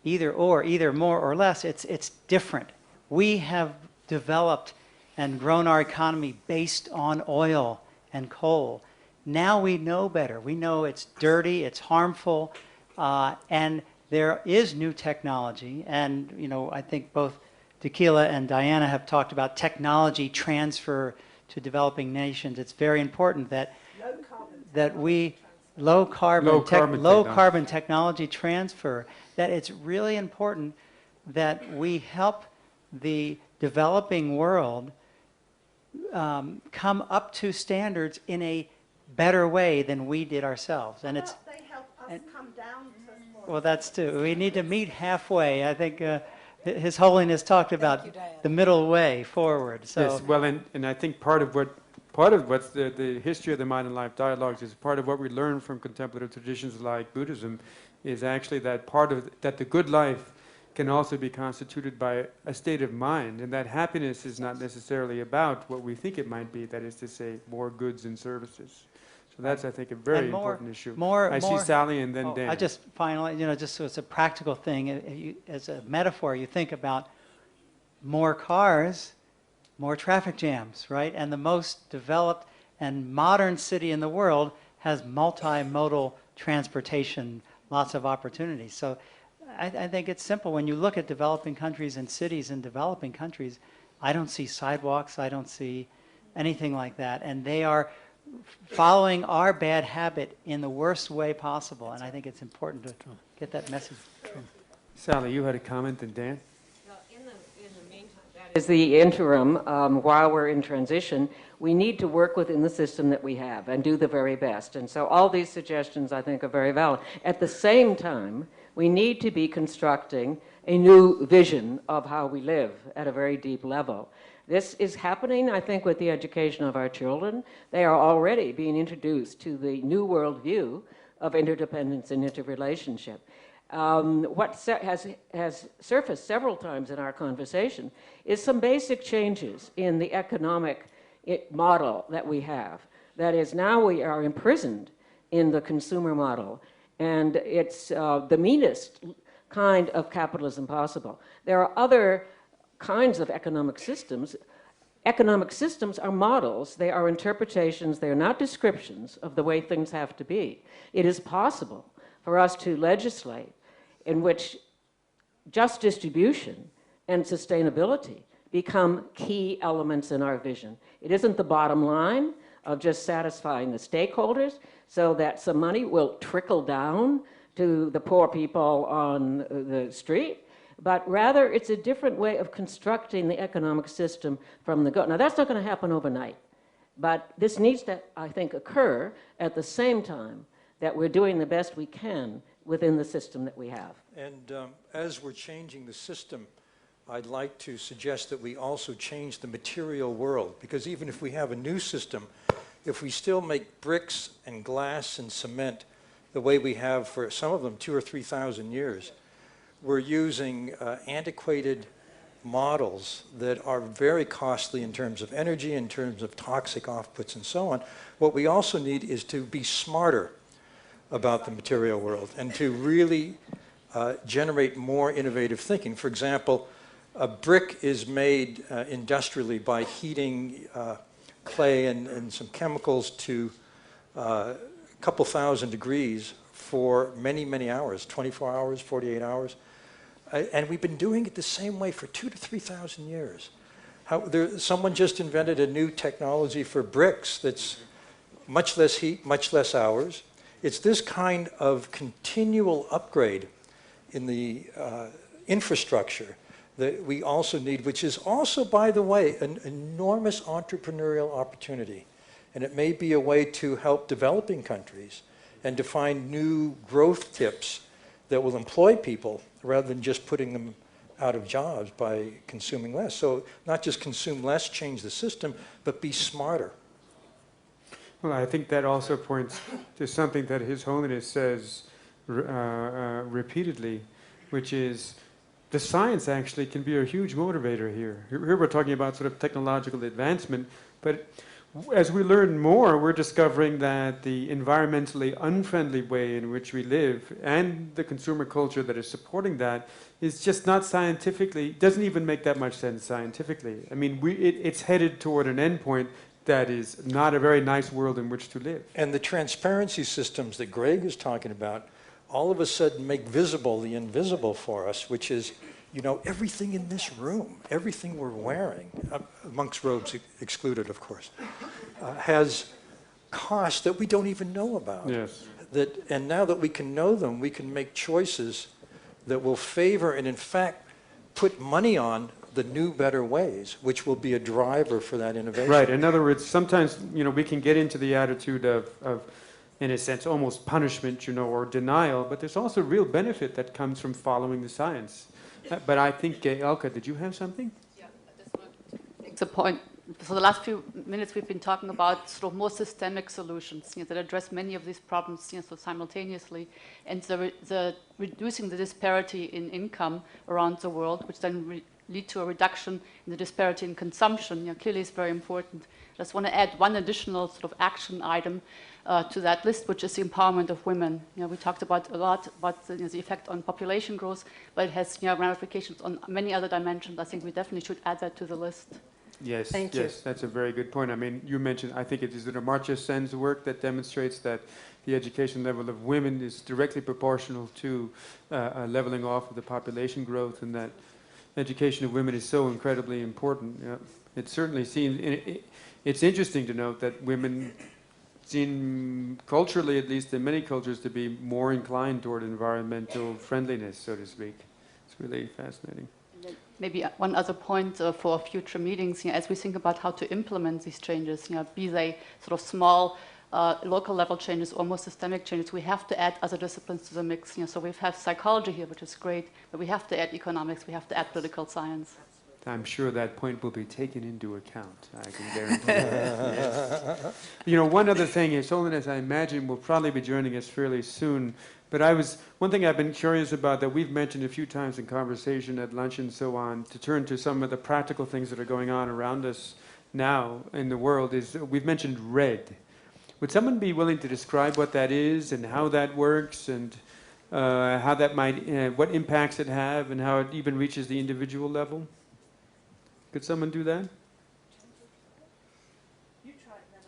either or, either more or less. It's different. We have developed and grown our economy based on oil and coal. Now we know better. We know it's dirty, it's harmful, and there is new technology. And I think both Tequila and Diana have talked about technology transfer to developing nations. It's very important that low carbon technology transfer. That it's really important that we help the developing world come up to standards in a better way than we did ourselves. And it's they help us come down to. Well, that's too. We need to meet halfway. I think His Holiness talked about the middle way forward. So yes, well, and I think part of what's the history of the Mind and Life dialogues is part of what we learn from contemplative traditions like Buddhism is actually that that the good life can also be constituted by a state of mind, and that happiness is not necessarily about what we think it might be, that is to say, more goods and services. So that's, I think, a very important issue. I see Sally and then Dan. I just finally, just so it's a practical thing, as a metaphor, you think about more cars, more traffic jams, right? And the most developed and modern city in the world has multimodal transportation, lots of opportunities. So I think it's simple. When you look at developing countries and cities in developing countries, I don't see sidewalks, I don't see anything like that. And they are following our bad habit in the worst way possible. And I think it's important to get that message. Sally, you had a comment, and Dan? As the interim, while we're in transition, we need to work within the system that we have and do the very best. And so all these suggestions, I think, are very valid. At the same time, we need to be constructing a new vision of how we live at a very deep level. This is happening, I think, with the education of our children. They are already being introduced to the new worldview of interdependence and interrelationship. What has surfaced several times in our conversation is some basic changes in the economic model that we have. That is, now we are imprisoned in the consumer model, and it's the meanest kind of capitalism possible. There are other kinds of economic systems. Economic systems are models, they are interpretations, they are not descriptions of the way things have to be. It is possible for us to legislate in which just distribution and sustainability become key elements in our vision. It isn't the bottom line of just satisfying the stakeholders so that some money will trickle down to the poor people on the street, but rather it's a different way of constructing the economic system from the go. Now, that's not going to happen overnight, but this needs to, I think, occur at the same time that we're doing the best we can within the system that we have. And as we're changing the system, I'd like to suggest that we also change the material world, because even if we have a new system, if we still make bricks and glass and cement the way we have for some of them 2,000 or 3,000 years, we're using antiquated models that are very costly in terms of energy, in terms of toxic offputs and so on. What we also need is to be smarter about the material world and to really generate more innovative thinking. For example, a brick is made industrially by heating clay and some chemicals to a couple thousand degrees for many, many hours, 24 hours, 48 hours. And we've been doing it the same way for 2,000 to 3,000 years. Someone just invented a new technology for bricks that's much less heat, much less hours. It's this kind of continual upgrade in the infrastructure that we also need, which is also, by the way, an enormous entrepreneurial opportunity. And it may be a way to help developing countries and to find new growth tips that will employ people rather than just putting them out of jobs by consuming less. So not just consume less, change the system, but be smarter. Well, I think that also points to something that His Holiness says repeatedly, which is the science actually can be a huge motivator here. Here we're talking about sort of technological advancement, but as we learn more, we're discovering that the environmentally unfriendly way in which we live and the consumer culture that is supporting that is just not scientifically, doesn't even make that much sense scientifically. I mean, it's headed toward an endpoint that is not a very nice world in which to live. And the transparency systems that Greg is talking about all of a sudden make visible the invisible for us, which is, you know, everything in this room, everything we're wearing, monks' robes excluded, of course, has costs that we don't even know about. Yes. And now that we can know them, we can make choices that will favor and, in fact, put money on the new, better ways, which will be a driver for that innovation. Right. In other words, sometimes, you know, we can get into the attitude of in a sense, almost punishment, you know, or denial, but there's also real benefit that comes from following the science. But I think, Elke, did you have something? Yeah, I just want to make the point. For the last few minutes, we've been talking about sort of more systemic solutions, you know, that address many of these problems, you know, so simultaneously, and the reducing the disparity in income around the world, which then lead to a reduction in the disparity in consumption, you know, clearly is very important. I just want to add one additional sort of action item to that list, which is the empowerment of women. You know, we talked about a lot about the effect on population growth, but it has, you know, ramifications on many other dimensions. I think we definitely should add that to the list. Yes, Thank you. yes, that's a very good point. I mean, you mentioned, I think it is the Amartya Sen's work that demonstrates that the education level of women is directly proportional to a leveling off of the population growth, and that education of women is so incredibly important. You know, it certainly seems, it's interesting to note that women seem, culturally at least in many cultures, to be more inclined toward environmental friendliness, so to speak. It's really fascinating. Maybe one other point for future meetings, as we think about how to implement these changes, be they sort of small local level changes or more systemic changes, we have to add other disciplines to the mix. So we have psychology here, which is great, but we have to add economics, we have to add political science. I'm sure that point will be taken into account. I can guarantee that. Yes. One other thing, His Holiness, I imagine, will probably be joining us fairly soon. But one thing I've been curious about that we've mentioned a few times in conversation at lunch and so on, to turn to some of the practical things that are going on around us now in the world, is we've mentioned RED. Would someone be willing to describe what that is and how that works and how that might, what impacts it have and how it even reaches the individual level? Could someone do that? You try it, then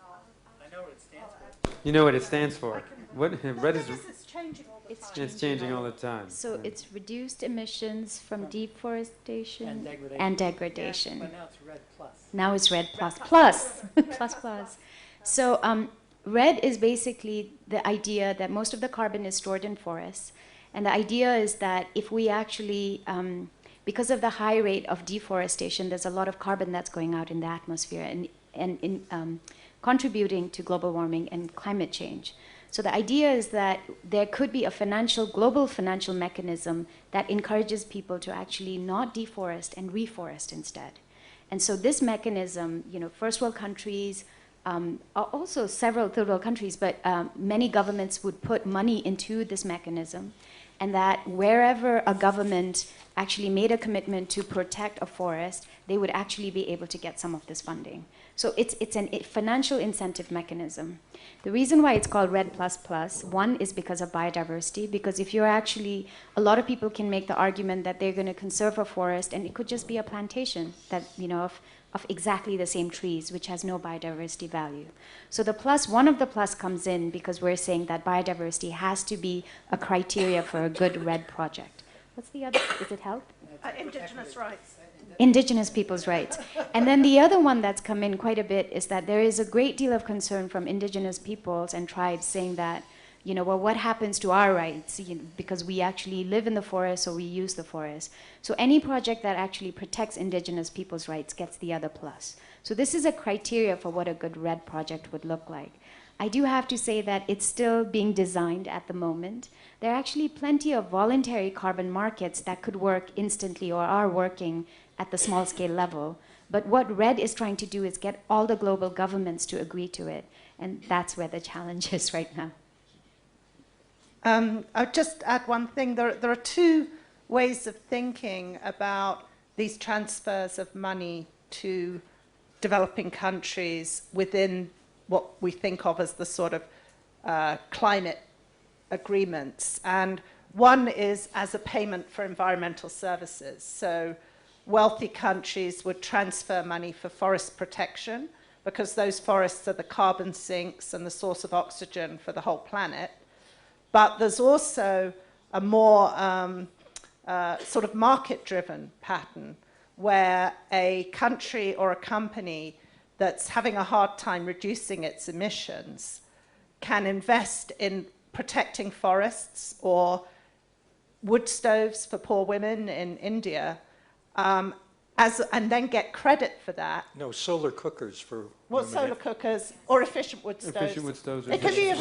I know what it stands for. You know what it stands for? What RED is? It's changing all the time. It's changing all the time. So it's reduced emissions from deforestation And degradation. and degradation. But now it's red plus. Now it's red plus plus plus plus. So red is basically the idea that most of the carbon is stored in forests, and the idea is that if we actually because of the high rate of deforestation, there's a lot of carbon that's going out in the atmosphere and contributing to global warming and climate change. So the idea is that there could be a global financial mechanism that encourages people to actually not deforest and reforest instead. And so this mechanism, first world countries, also several third world countries, but many governments would put money into this mechanism, and that wherever a government actually made a commitment to protect a forest, they would actually be able to get some of this funding. So it's a financial incentive mechanism. The reason why it's called RED++, one is because of biodiversity, because if you're actually, a lot of people can make the argument that they're going to conserve a forest, and it could just be a plantation that, of exactly the same trees, which has no biodiversity value. So one of the plus comes in because we're saying that biodiversity has to be a criteria for a good RED project. What's the other? Is it health? Indigenous rights. Indigenous people's rights. And then the other one that's come in quite a bit is that there is a great deal of concern from indigenous peoples and tribes saying that, what happens to our rights? Because we actually live in the forest or we use the forest. So any project that actually protects indigenous people's rights gets the other plus. So this is a criteria for what a good RED project would look like. I do have to say that it's still being designed at the moment. There are actually plenty of voluntary carbon markets that could work instantly or are working at the small scale level. But what RED is trying to do is get all the global governments to agree to it. And that's where the challenge is right now. I'll just add one thing. There are two ways of thinking about these transfers of money to developing countries within what we think of as the sort of climate agreements. And one is as a payment for environmental services. So wealthy countries would transfer money for forest protection because those forests are the carbon sinks and the source of oxygen for the whole planet. But there's also a more sort of market-driven pattern where a country or a company that's having a hard time reducing its emissions can invest in protecting forests or wood stoves for poor women in India, and then get credit for that. No, solar cookers for Well, women. solar cookers or efficient wood stoves. Efficient wood stoves. It can be,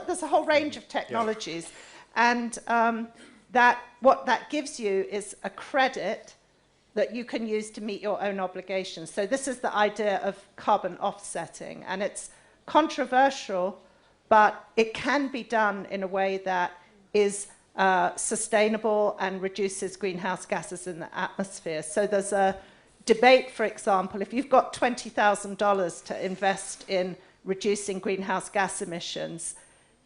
there's a whole range of technologies. And what that gives you is a credit that you can use to meet your own obligations. So this is the idea of carbon offsetting. And it's controversial, but it can be done in a way that is sustainable and reduces greenhouse gases in the atmosphere. So there's a debate, for example, if you've got $20,000 to invest in reducing greenhouse gas emissions,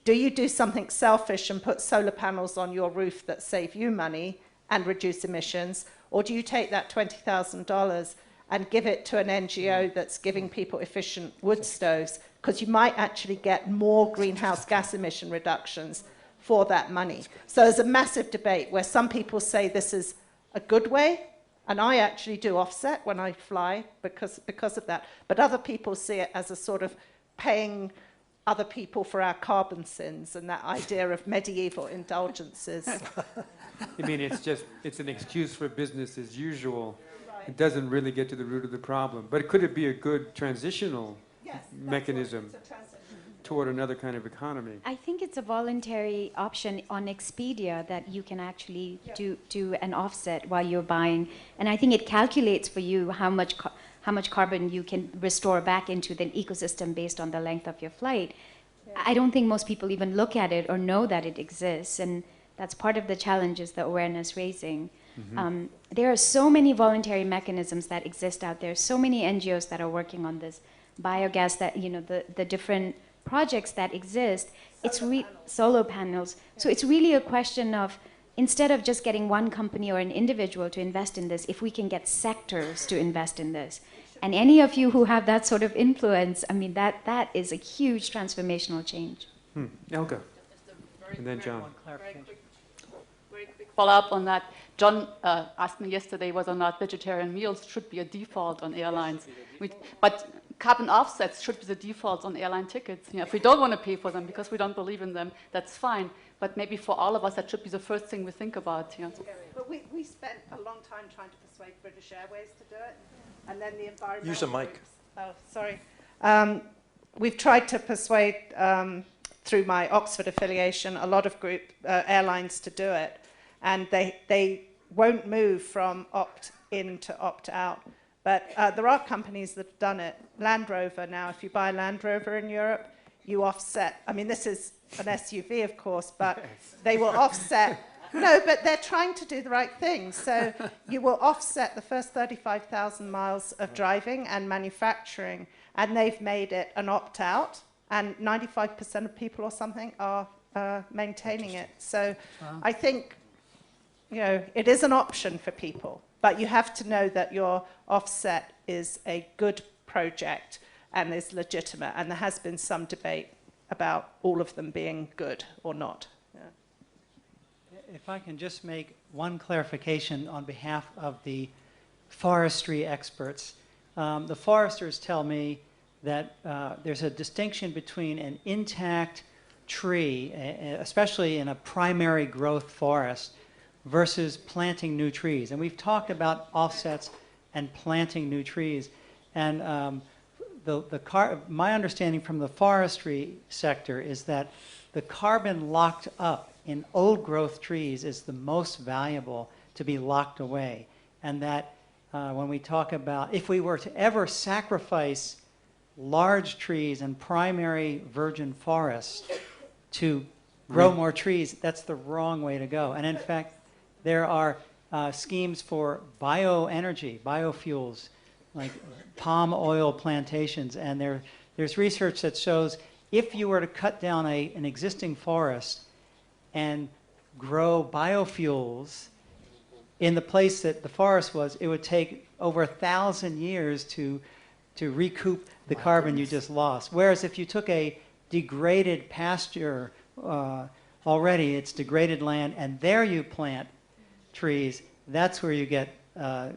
do you do something selfish and put solar panels on your roof that save you money and reduce emissions? Or do you take that $20,000 and give it to an NGO that's giving people efficient wood stoves? Because you might actually get more greenhouse gas emission reductions for that money. So there's a massive debate where some people say this is a good way, and I actually do offset when I fly because of that. But other people see it as a sort of paying other people for our carbon sins and that idea of medieval indulgences. I mean, it's an excuse for business as usual. It doesn't really get to the root of the problem. But could it be a good transitional mechanism toward another kind of economy? I think it's a voluntary option on Expedia that you can actually do an offset while you're buying. And I think it calculates for you how much carbon you can restore back into the ecosystem based on the length of your flight. I don't think most people even look at it or know that it exists. And that's part of the challenge, is the awareness raising. There are so many voluntary mechanisms that exist out there, so many NGOs that are working on this, biogas, that, you know, the different projects that exist, solar panels. So it's really a question of, instead of just getting one company or an individual to invest in this, if we can get sectors to invest in this. And any of you who have that sort of influence, I mean, that is a huge transformational change. Elga. And then John. Very quick follow-up on that. John asked me yesterday whether or not vegetarian meals should be a default on airlines. But carbon offsets should be the default on airline tickets. You know, if we don't want to pay for them because we don't believe in them, that's fine. But maybe for all of us, that should be the first thing we think about. You know. But we spent a long time trying to persuade British Airways to do it, and then the environmental Use a mic. groups. Oh, sorry. We've tried to persuade, through my Oxford affiliation, a lot of airlines to do it, and they won't move from opt-in to opt-out. But there are companies that have done it. Land Rover now, if you buy a Land Rover in Europe, you offset. I mean, this is an SUV, of course, but they will offset. No, but they're trying to do the right thing. So you will offset the first 35,000 miles of driving and manufacturing, and they've made it an opt-out, and 95% of people or something are maintaining it. So I think, you know, it is an option for people, but you have to know that your offset is a good project and is legitimate, and there has been some debate about all of them being good or not. If I can just make one clarification on behalf of the forestry experts. The foresters tell me that there's a distinction between an intact tree, especially in a primary growth forest, versus planting new trees. And we've talked about offsets and planting new trees. And my understanding from the forestry sector is that the carbon locked up in old growth trees is the most valuable to be locked away. And that when we talk about, if we were to ever sacrifice large trees and primary virgin forests to grow more trees, that's the wrong way to go. And in fact, there are schemes for bioenergy, biofuels, like palm oil plantations. And there's research that shows if you were to cut down an existing forest and grow biofuels in the place that the forest was, it would take over 1,000 years to recoup the carbon you just lost. Whereas if you took a degraded pasture, already it's degraded land, and there you plant trees, that's where you get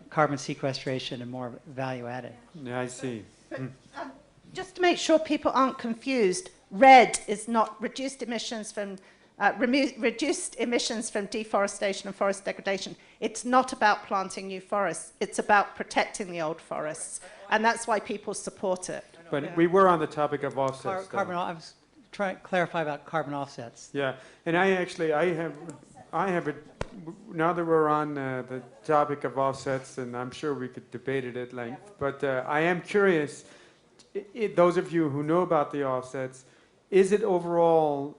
carbon sequestration and more value added. Yeah, I see. But, just to make sure people aren't confused, RED is not reduced emissions from deforestation and forest degradation. It's not about planting new forests. It's about protecting the old forests. And that's why people support it. But we were on the topic of offsets. I was trying to clarify about carbon offsets. Yeah, and I have it, now that we're on the topic of offsets, and I'm sure we could debate it at length, but I am curious, those of you who know about the offsets, is it overall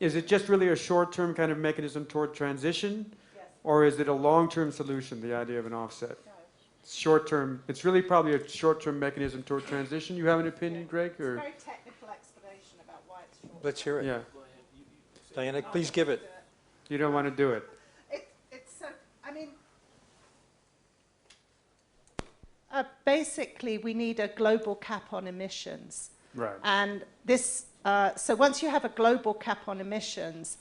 is it just really a short-term kind of mechanism toward transition? Yes. Or is it a long-term solution, the idea of an offset? No. Short-term, it's really probably a short-term mechanism toward transition. You have an opinion, Greg? Or? It's a very technical explanation about why it's short. Let's hear it. Yeah. Diana, please give it. You don't want to do it. Basically, we need a global cap on emissions. Right. And this, so once you have a global cap on emissions,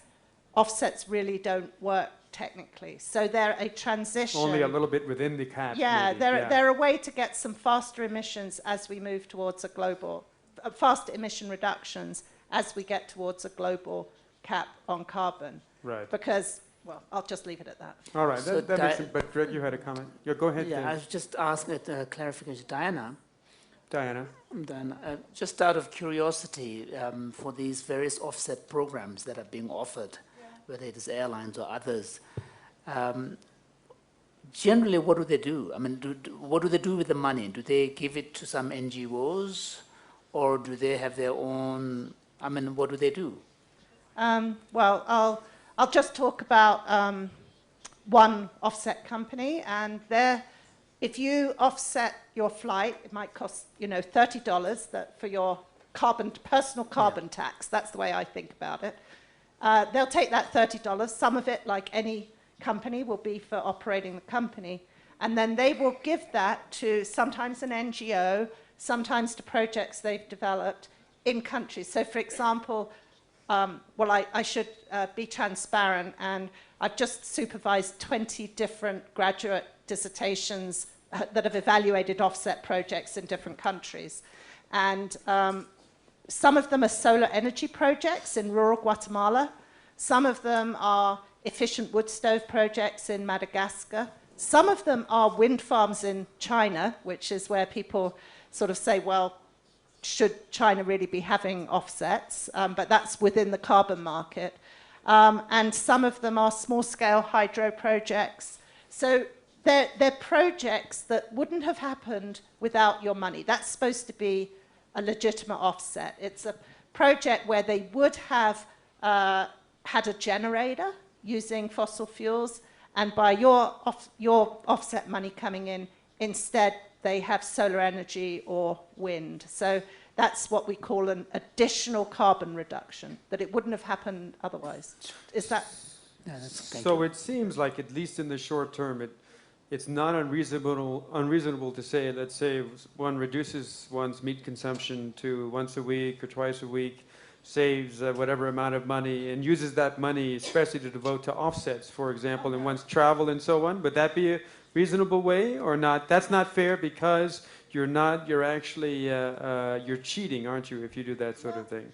offsets really don't work technically. So they're a transition. Only a little bit within the cap. Yeah, maybe. they're a way to get some faster emissions as we move towards a global faster emission reductions as we get towards a global cap on carbon. Right. Because, well, I'll just leave it at that. All right, So that makes sense. But Greg, you had a comment. Yeah, go ahead. Yeah, I was just asking a clarification. Diana, just out of curiosity, for these various offset programs that are being offered, whether it is airlines or others, generally what do they do? I mean, what do they do with the money? Do they give it to some NGOs, or do they have their own, I mean, what do they do? Well, I'll just talk about one offset company, and if you offset your flight, it might cost $30 for your personal carbon tax. That's the way I think about it. They'll take that $30. Some of it, like any company, will be for operating the company, and then they will give that to sometimes an NGO, sometimes to projects they've developed in countries. So, for example, I should be transparent, and I've just supervised 20 different graduate dissertations that have evaluated offset projects in different countries. And some of them are solar energy projects in rural Guatemala. Some of them are efficient wood stove projects in Madagascar. Some of them are wind farms in China, which is where people sort of say, well, should China really be having offsets? But that's within the carbon market. And some of them are small-scale hydro projects. So they're projects that wouldn't have happened without your money. That's supposed to be a legitimate offset. It's a project where they would have had a generator using fossil fuels, and by your offset money coming in, instead they have solar energy or wind. So that's what we call an additional carbon reduction, that it wouldn't have happened otherwise. Is that? Yeah, So it seems like, at least in the short term, it's not unreasonable to say, let's say one reduces one's meat consumption to once a week or twice a week, saves whatever amount of money, and uses that money especially to devote to offsets, for example, in one's travel and so on. Would that be a reasonable way or not? That's not fair, because you're actually you're cheating, aren't you, if you do that sort of thing?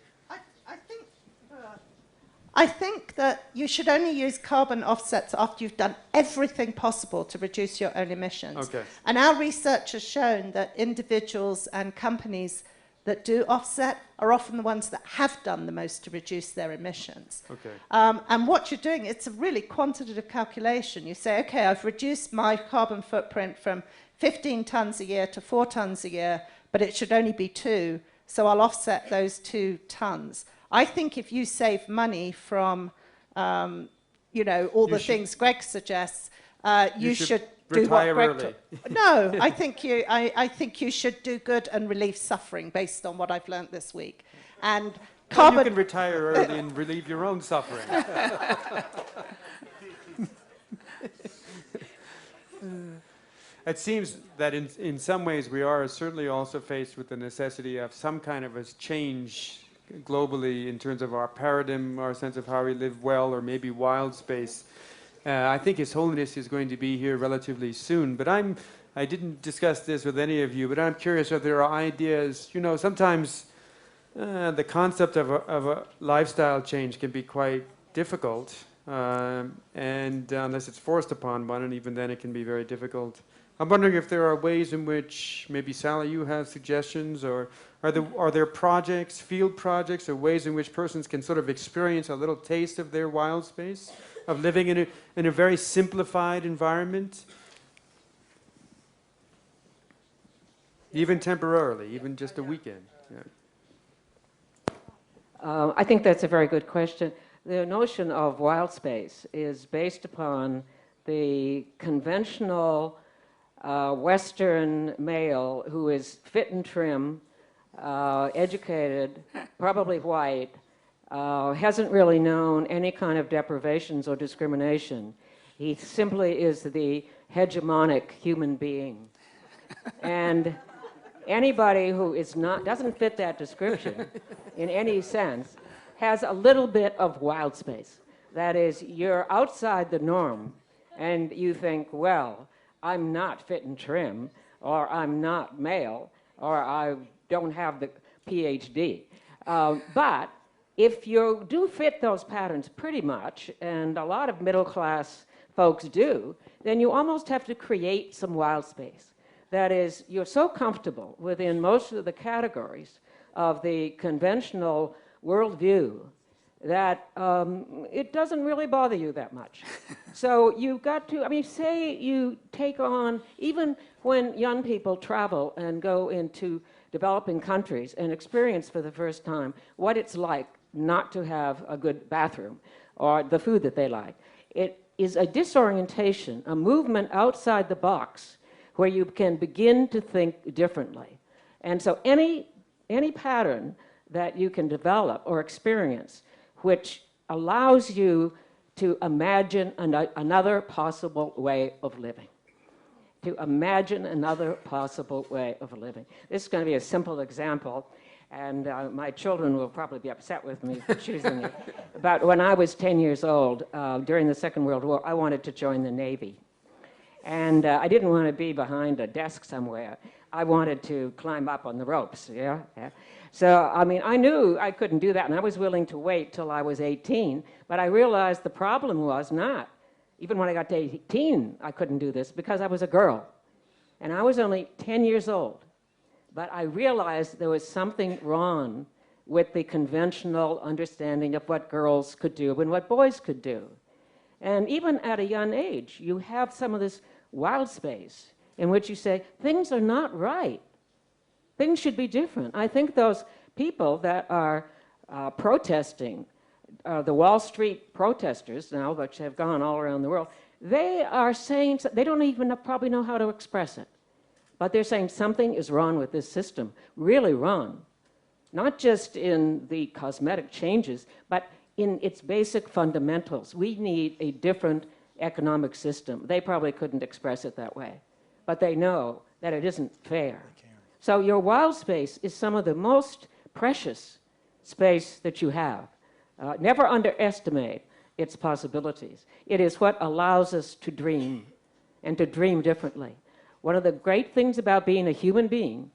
I think that you should only use carbon offsets after you've done everything possible to reduce your own emissions. Okay. And our research has shown that individuals and companies that do offset are often the ones that have done the most to reduce their emissions. Okay. And what you're doing, it's a really quantitative calculation. You say, okay, I've reduced my carbon footprint from 15 tons a year to 4 tons a year, but it should only be 2, so I'll offset those 2 tons. I think if you save money from, all the things Greg suggests, you should do what Greg No, I think you should do good and relieve suffering based on what I've learned this week. And you can retire early and relieve your own suffering. It seems that in some ways we are certainly also faced with the necessity of some kind of a change globally in terms of our paradigm, our sense of how we live well, or maybe wild space. I think His Holiness is going to be here relatively soon, but I didn't discuss this with any of you, but I'm curious if there are ideas. Sometimes the concept of a lifestyle change can be quite difficult, and unless it's forced upon one, and even then it can be very difficult. I'm wondering if there are ways in which, maybe Sally, you have suggestions, or are there projects, field projects, or ways in which persons can sort of experience a little taste of their wild space, of living in a very simplified environment, even temporarily, even just a weekend? Yeah. I think that's a very good question. The notion of wild space is based upon the conventional Western male who is fit and trim, educated, probably white, hasn't really known any kind of deprivations or discrimination. He simply is the hegemonic human being. And anybody who doesn't fit that description in any sense has a little bit of wild space. That is, you're outside the norm, and you think, well, I'm not fit and trim, or I'm not male, or I don't have PhD. But if you do fit those patterns pretty much, and a lot of middle-class folks do, then you almost have to create some wild space. That is, you're so comfortable within most of the categories of the conventional worldview that it doesn't really bother you that much. So you've got to, I mean, say you take on, even when young people travel and go into developing countries and experience for the first time what it's like not to have a good bathroom or the food that they like. It is a disorientation, a movement outside the box where you can begin to think differently. And so any pattern that you can develop or experience which allows you to imagine another possible way of living. To imagine another possible way of living. This is going to be a simple example, and my children will probably be upset with me for choosing it. But when I was 10 years old, during the Second World War, I wanted to join the Navy. And I didn't want to be behind a desk somewhere. I wanted to climb up on the ropes, yeah? So, I mean, I knew I couldn't do that, and I was willing to wait till I was 18, but I realized the problem was not, even when I got to 18, I couldn't do this because I was a girl, and I was only 10 years old. But I realized there was something wrong with the conventional understanding of what girls could do and what boys could do. And even at a young age, you have some of this wild space in which you say, things are not right. Things should be different. I think those people that are protesting, the Wall Street protesters now, which have gone all around the world, they are saying, they don't even probably know how to express it, but they're saying something is wrong with this system, really wrong. Not just in the cosmetic changes, but in its basic fundamentals. We need a different economic system. They probably couldn't express it that way, but they know that it isn't fair. So your wild space is some of the most precious space that you have. Never underestimate its possibilities. It is what allows us to dream and to dream differently. One of the great things about being a human being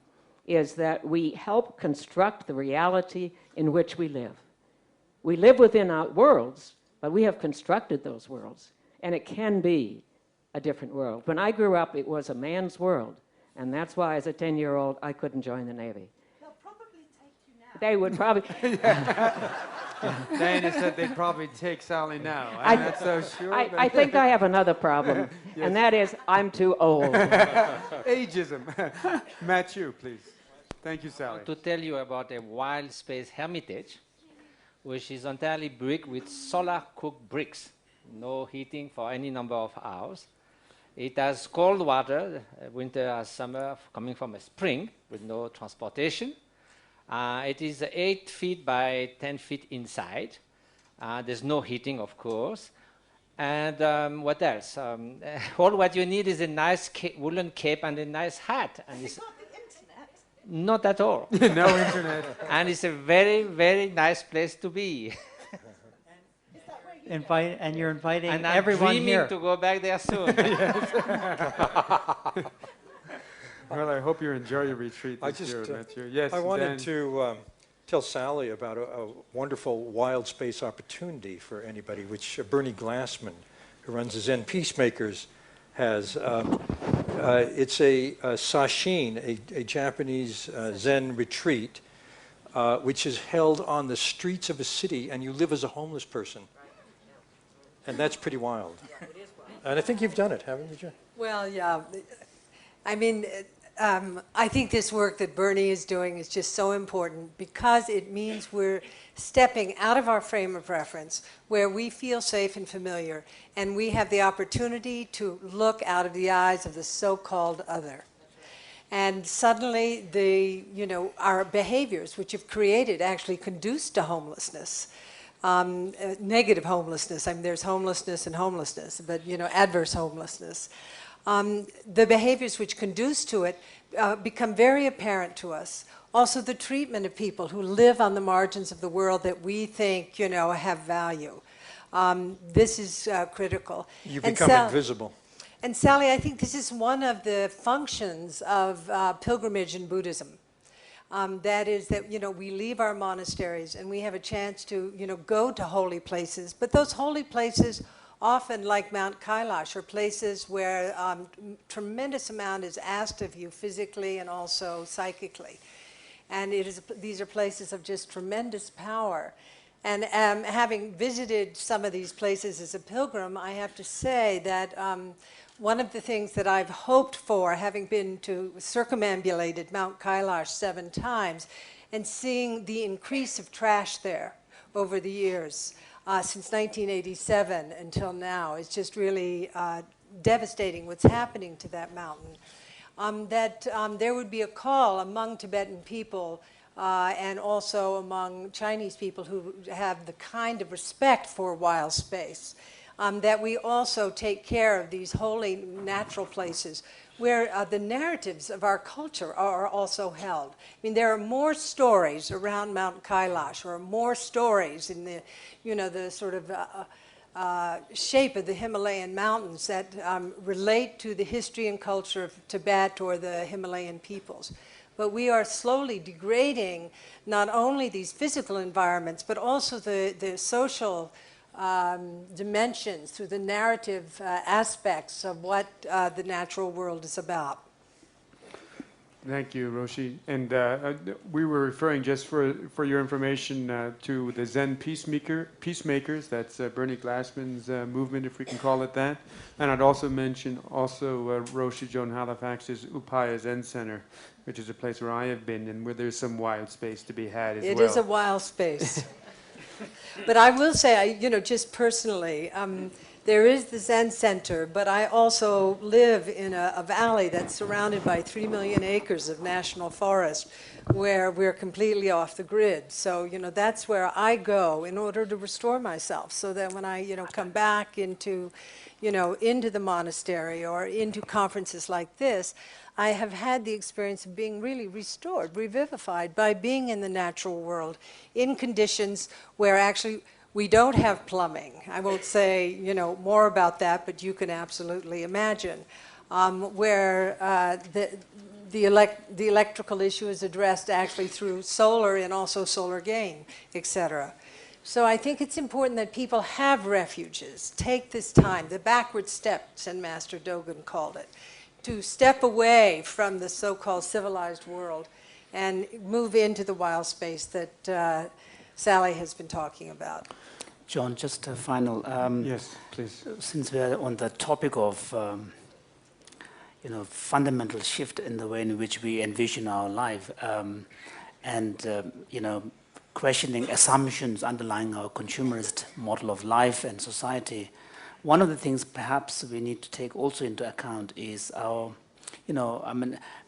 is that we help construct the reality in which we live. We live within our worlds, but we have constructed those worlds, and it can be a different world. When I grew up, it was a man's world. And that's why, as a 10-year-old, I couldn't join the Navy. They'll probably take you now. They would probably. Diana said they'd probably take Sally now. I'm not so sure. I think I have another problem, and that is I'm too old. Ageism. Matthew, please. Thank you, Sally. To tell you about a wild space hermitage, which is entirely brick with solar cooked bricks, no heating for any number of hours. It has cold water, winter as summer, coming from a spring with no transportation. It is 8 feet by 10 feet inside. There's no heating, of course. And what else? All what you need is a nice woolen cape and a nice hat. And it's Not the internet. not at all. No internet. And it's a very, very nice place to be. And you're inviting And I'm everyone dreaming here. to go back there soon. Well, I hope you enjoy your retreat this year, Matthew. Yes, I wanted Dan. to tell Sally about a wonderful wild space opportunity for anybody, which Bernie Glassman, who runs the Zen Peacemakers, has. It's a sashin, a Japanese Zen retreat, which is held on the streets of a city, and you live as a homeless person. And that's pretty wild. Yeah, it is wild. And I think you've done it, haven't you, Jen? Well, yeah. I mean, I think this work that Bernie is doing is just so important because it means we're stepping out of our frame of reference where we feel safe and familiar, and we have the opportunity to look out of the eyes of the so-called other. And suddenly, our behaviors, which have created, actually conduce to homelessness. Negative homelessness. I mean, there's homelessness and homelessness, but adverse homelessness. The behaviors which conduce to it become very apparent to us. Also, the treatment of people who live on the margins of the world that we think, have value. This is critical. You become invisible. And Sally, I think this is one of the functions of pilgrimage in Buddhism. That is that, we leave our monasteries and we have a chance to, go to holy places. But those holy places, often like Mount Kailash, are places where tremendous amount is asked of you physically and also psychically. And these are places of just tremendous power. And having visited some of these places as a pilgrim, I have to say that one of the things that I've hoped for, having been to circumambulated Mount Kailash 7 times, and seeing the increase of trash there over the years, since 1987 until now, it's just really devastating what's happening to that mountain. That there would be a call among Tibetan people and also among Chinese people who have the kind of respect for wild space, that we also take care of these holy natural places where the narratives of our culture are also held. I mean, there are more stories around Mount Kailash, or more stories in the, the sort of shape of the Himalayan mountains that relate to the history and culture of Tibet or the Himalayan peoples. But we are slowly degrading not only these physical environments, but also the social dimensions through the narrative aspects of what the natural world is about. Thank you, Roshi. And we were referring, just for your information, to the Zen Peacemakers. That's Bernie Glassman's movement, if we can call it that. And I'd also mention Roshi Joan Halifax's Upaya Zen Center, which is a place where I have been and where there's some wild space to be had as well. It is a wild space. But I will say, just personally, there is the Zen Center, but I also live in a valley that's surrounded by 3 million acres of national forest, where we're completely off the grid. So, that's where I go in order to restore myself, so that when I, come back into the monastery or into conferences like this, I have had the experience of being really restored, revivified by being in the natural world in conditions where actually we don't have plumbing. I won't say, more about that, but you can absolutely imagine, where the electrical issue is addressed actually through solar and also solar gain, etc. So I think it's important that people have refuges, take this time, the backward steps, and Master Dogen called it, to step away from the so-called civilized world and move into the wild space that Sally has been talking about. John, just a final. Yes, please. Since we're on the topic of fundamental shift in the way in which we envision our life, and questioning assumptions underlying our consumerist model of life and society, one of the things perhaps we need to take also into account is our,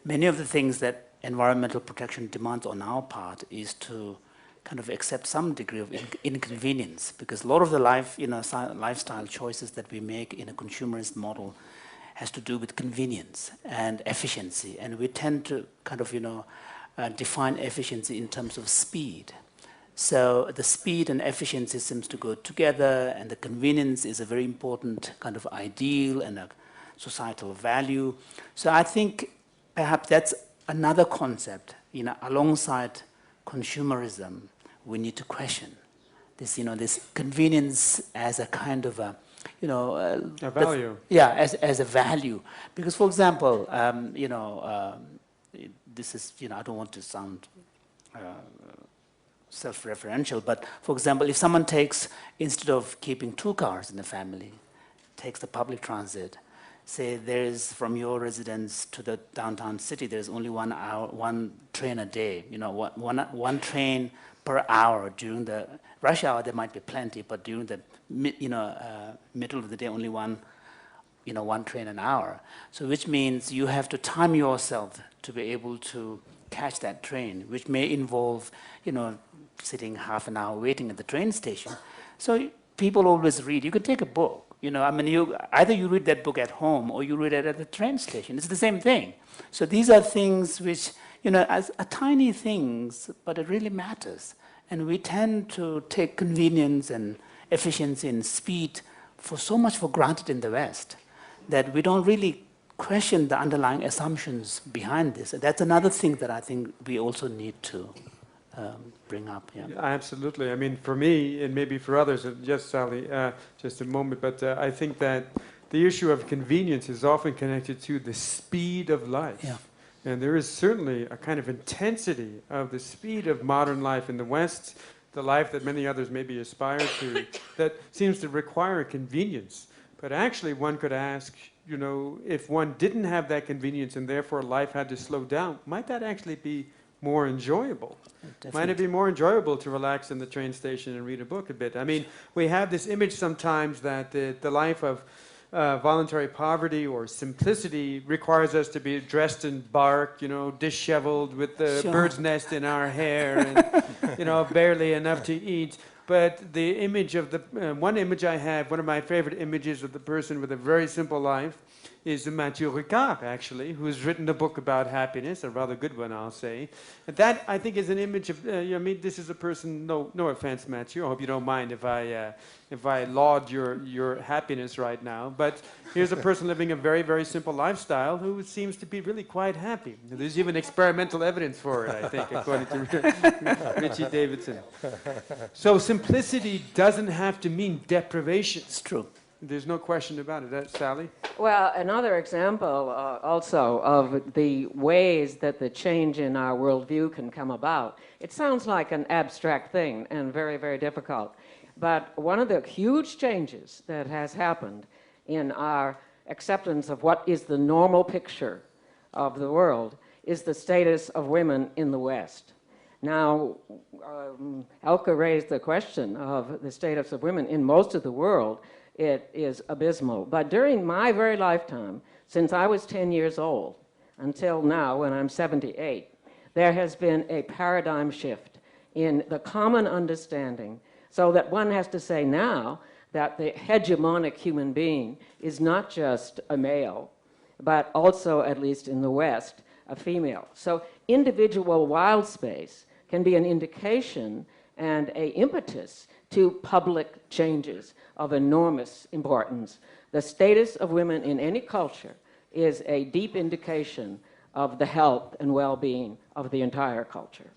many of the things that environmental protection demands on our part is to kind of accept some degree of inconvenience, because a lot of the lifestyle choices that we make in a consumerist model has to do with convenience and efficiency, and we tend to kind of define efficiency in terms of speed. So the speed and efficiency seems to go together, and the convenience is a very important kind of ideal and a societal value. So I think perhaps that's another concept, alongside consumerism, we need to question this, this convenience as a kind of a value. As a value. Because, for example, this is, I don't want to sound self-referential, but for example, if someone takes, instead of keeping 2 cars in the family, takes the public transit, say there is from your residence to the downtown city, there's only 1 hour, 1 train a day, one train per hour. During the rush hour, there might be plenty, but during the middle of the day, only one train an hour. So which means you have to time yourself to be able to catch that train, which may involve, sitting half an hour waiting at the train station. So people always read. You can take a book. Either you read that book at home or you read it at the train station. It's the same thing. So these are things which, as tiny things, but it really matters. And we tend to take convenience and efficiency and speed for so much for granted in the West that we don't really question the underlying assumptions behind this. That's another thing that I think we also need to bring up. Yeah. Absolutely. I mean, for me, and maybe for others, yes, Sally, just a moment, but I think that the issue of convenience is often connected to the speed of life. Yeah. And there is certainly a kind of intensity of the speed of modern life in the West, the life that many others maybe aspire to, that seems to require convenience. But actually, one could ask, you know, if one didn't have that convenience and therefore life had to slow down, might that actually be more enjoyable? Definitely. Might it be more enjoyable to relax in the train station and read a book a bit? I mean, we have this image sometimes that the life of voluntary poverty or simplicity requires us to be dressed in bark, you know, disheveled with the bird's nest in our hair and, you know, barely enough to eat. But the image of the, one image I have, one of my favorite images of the person with a very simple life is Mathieu Ricard, actually, who's written a book about happiness, a rather good one, I'll say. And that, I think, is an image of, I mean, this is a person, no offense, Mathieu, I hope you don't mind if I laud your happiness right now, but here's a person living a very, very simple lifestyle who seems to be really quite happy. There's even experimental evidence for it, I think, according to Richie Davidson. So simplicity doesn't have to mean deprivation. It's true. There's no question about it. That's Sally? Well, another example also of the ways that the change in our worldview can come about. It sounds like an abstract thing and very, very difficult. But one of the huge changes that has happened in our acceptance of what is the normal picture of the world is the status of women in the West. Now, Elke raised the question of the status of women in most of the world. It is abysmal. But during my very lifetime, since I was 10 years old until now when I'm 78, there has been a paradigm shift in the common understanding, so that one has to say now that the hegemonic human being is not just a male, but also, at least in the West, a female. So individual wild space can be an indication and an impetus to public changes of enormous importance. The status of women in any culture is a deep indication of the health and well-being of the entire culture.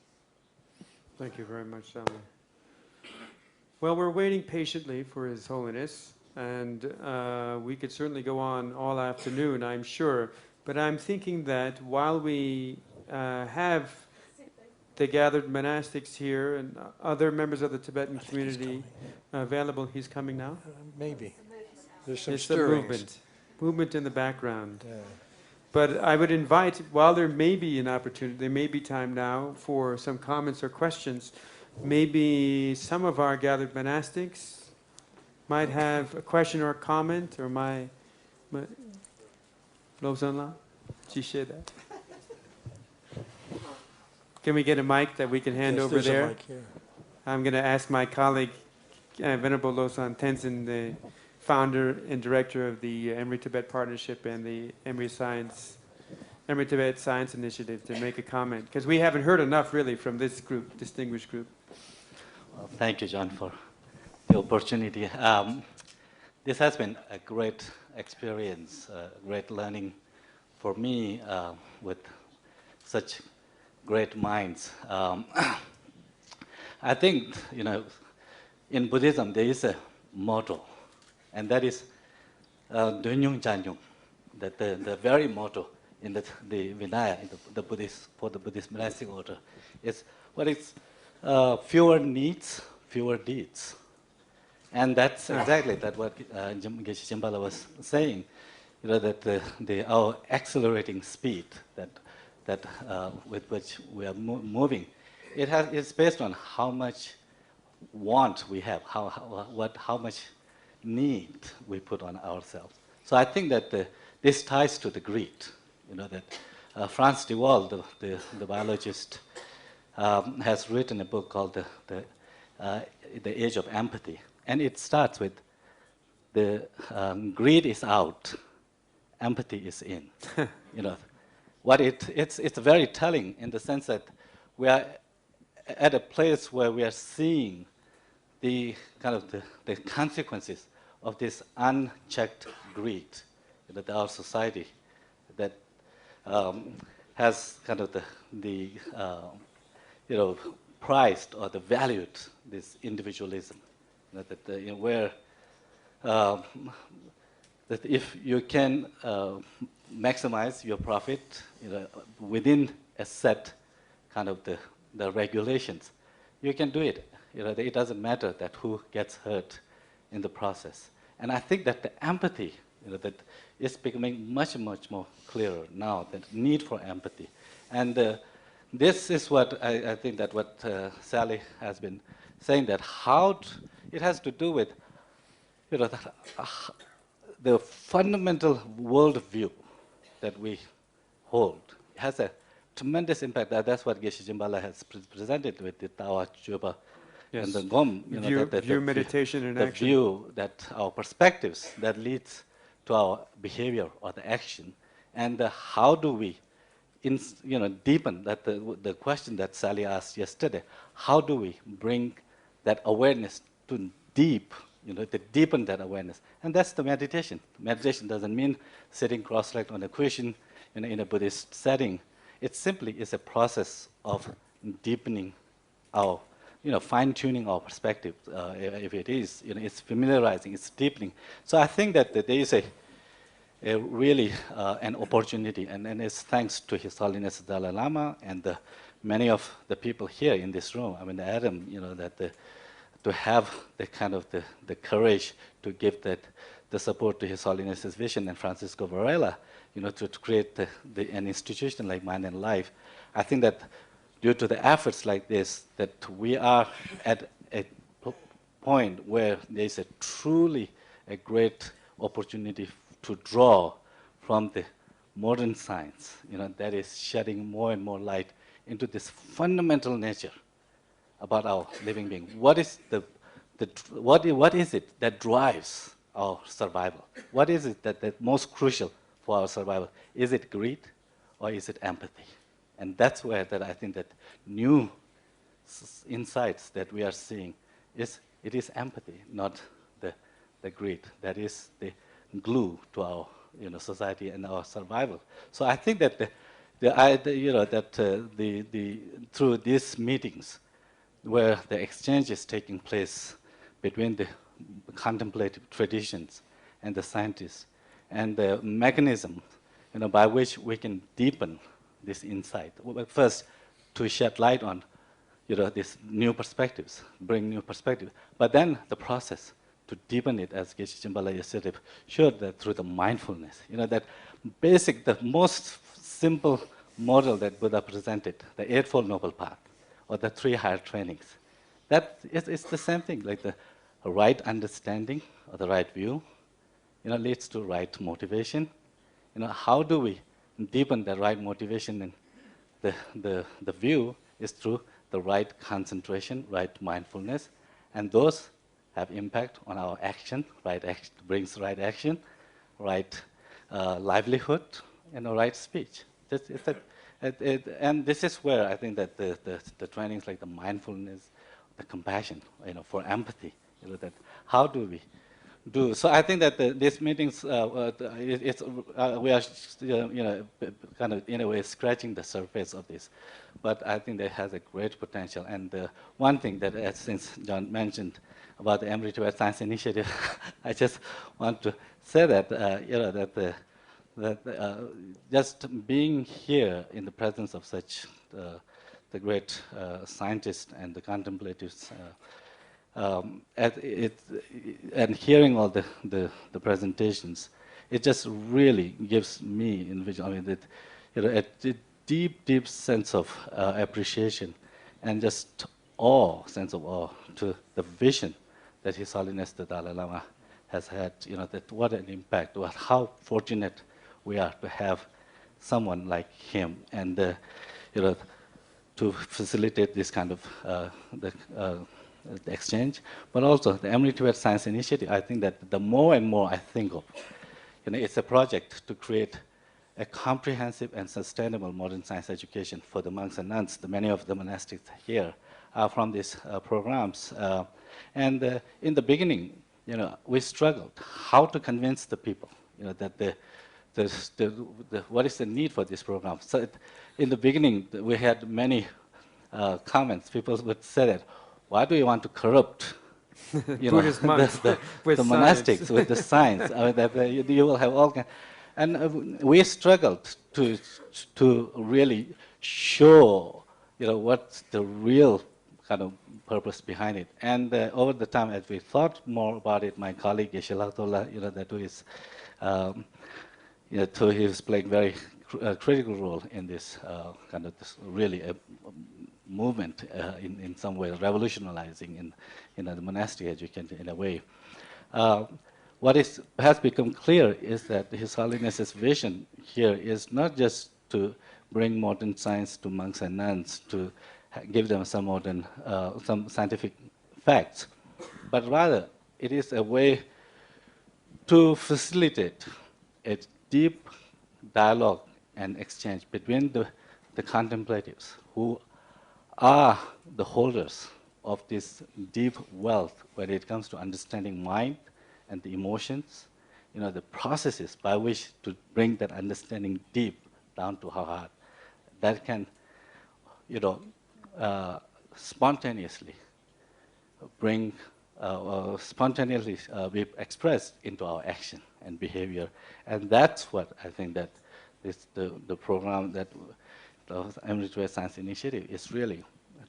Thank you very much, Sally. Well, we're waiting patiently for His Holiness, and we could certainly go on all afternoon, I'm sure. But I'm thinking that while we have the gathered monastics here and other members of the Tibetan community available, he's coming now? Maybe. There's some It's the stirrings. movement in the background. Yeah. But I would invite, while there may be an opportunity, there may be time now for some comments or questions. Maybe some of our gathered monastics might have a question or a comment, or my Lobsang, Jishe that. Can we get a mic that we can hand over there's there? a mic here. I'm going to ask my colleague, Venerable Losang Tenzin, the founder and director of the Emory Tibet Partnership and the Emory Tibet Science Initiative, to make a comment, because we haven't heard enough really from this group, distinguished group. Well, thank you, John, for the opportunity. This has been a great experience, great learning for me with such great minds. I think, you know, in Buddhism there is a motto, and that is Dunyung Janyung, that the very motto in the Vinaya, in the Buddhist, for the Buddhist monastic order, is what is fewer needs, fewer deeds. And that's exactly that what Geshe Shambhala was saying, you know, that our accelerating speed that with which we are moving, it's based on how much want we have, how much need we put on ourselves. So I think that this ties to the greed. You know that Franz de Waal, the biologist, has written a book called the Age of Empathy, and it starts with the greed is out, empathy is in. You know, it's very telling in the sense that we are at a place where we are seeing the kind of the consequences of this unchecked greed that our society has kind of prized or the valued this individualism, where that if you can maximize your profit, within a set kind of the regulations, you can do it. It doesn't matter that who gets hurt in the process. And I think that the empathy, that is becoming much, much more clearer now, the need for empathy. And this is what I think that what Sally has been saying, that it has to do with the fundamental worldview that we hold. It has a tremendous impact. That's what Geshe Jimbala has presented with the Tawa Chuba and the Gom. View meditation in the action. view that our perspectives that leads to our behavior or the action, and how do we deepen that the question that Sally asked yesterday, how do we bring that awareness to deep, to deepen that awareness? And that's the meditation. Meditation doesn't mean sitting cross-legged on a cushion in a Buddhist setting. It simply is a process of deepening our, fine-tuning our perspective. If it is, it's familiarizing, it's deepening. So I think that there is a really an opportunity, and it's thanks to His Holiness Dalai Lama and many of the people here in this room. I mean, Adam, to have the kind of the courage to give the support to His Holiness's vision, and Francisco Varela, to create an institution like Mind and Life. I think that due to the efforts like this, that we are at a point where there is truly a great opportunity to draw from the modern science, that is shedding more and more light into this fundamental nature about our living being. What is what is it that drives our survival? What is it that's most crucial for our survival? Is it greed or is it empathy? And that's where that I think that new insights that we are seeing it is empathy, not the greed. That is the glue to our society and our survival. So I think that through these meetings, where the exchange is taking place between the contemplative traditions and the scientists, and the mechanism by which we can deepen this insight. First, to shed light on these new perspectives, bring new perspectives, but then the process to deepen it, as Geshe Jimbala yesterday showed, that through the mindfulness, that basic, the most simple model that Buddha presented, the Eightfold Noble Path, or the 3 higher trainings. That is the same thing, like the right understanding or the right view, leads to right motivation. How do we deepen the right motivation? And the view is through the right concentration, right mindfulness, and those have impact on our action. Right action brings right action, right livelihood, and a right speech. And this is where I think that the trainings like the mindfulness, the compassion, for empathy, that how do we do? So I think that these meetings, we are, kind of in a way scratching the surface of this, but I think that has a great potential. And one thing that, since John mentioned about the Interdependence Science Initiative, I just want to say that just being here in the presence of such the great scientists and the contemplatives, and hearing all the presentations, it just really gives me, a deep sense of appreciation and just sense of awe to the vision that His Holiness the Dalai Lama has had. That what an impact, how fortunate we are to have someone like him, and to facilitate this kind of the exchange, but also the Interdependence Science Initiative. I think that the more and more I think of, it's a project to create a comprehensive and sustainable modern science education for the monks and nuns. Many of the monastics here are from these programs, and in the beginning, we struggled how to convince the people, that what is the need for this program. So in the beginning, we had many comments. People would say that, why do you want to corrupt Buddhist monks with the science. monastics with the science? I mean, that you will have all kinds. And we struggled to really show, what's the real kind of purpose behind it. And over the time, as we thought more about it, my colleague Yeshilatola, that who is, he was playing very critical role in this kind of this really a movement in some way, revolutionizing in the monastic education in a way. What has become clear is that His Holiness's vision here is not just to bring modern science to monks and nuns, to give them some modern, some scientific facts, but rather it is a way to facilitate a deep dialogue and exchange between the contemplatives who are the holders of this deep wealth when it comes to understanding mind and the emotions, the processes by which to bring that understanding deep down to our heart, that can, spontaneously bring, spontaneously be expressed into our action and behavior. And that's what I think that is the program that the Emerging Science Initiative is really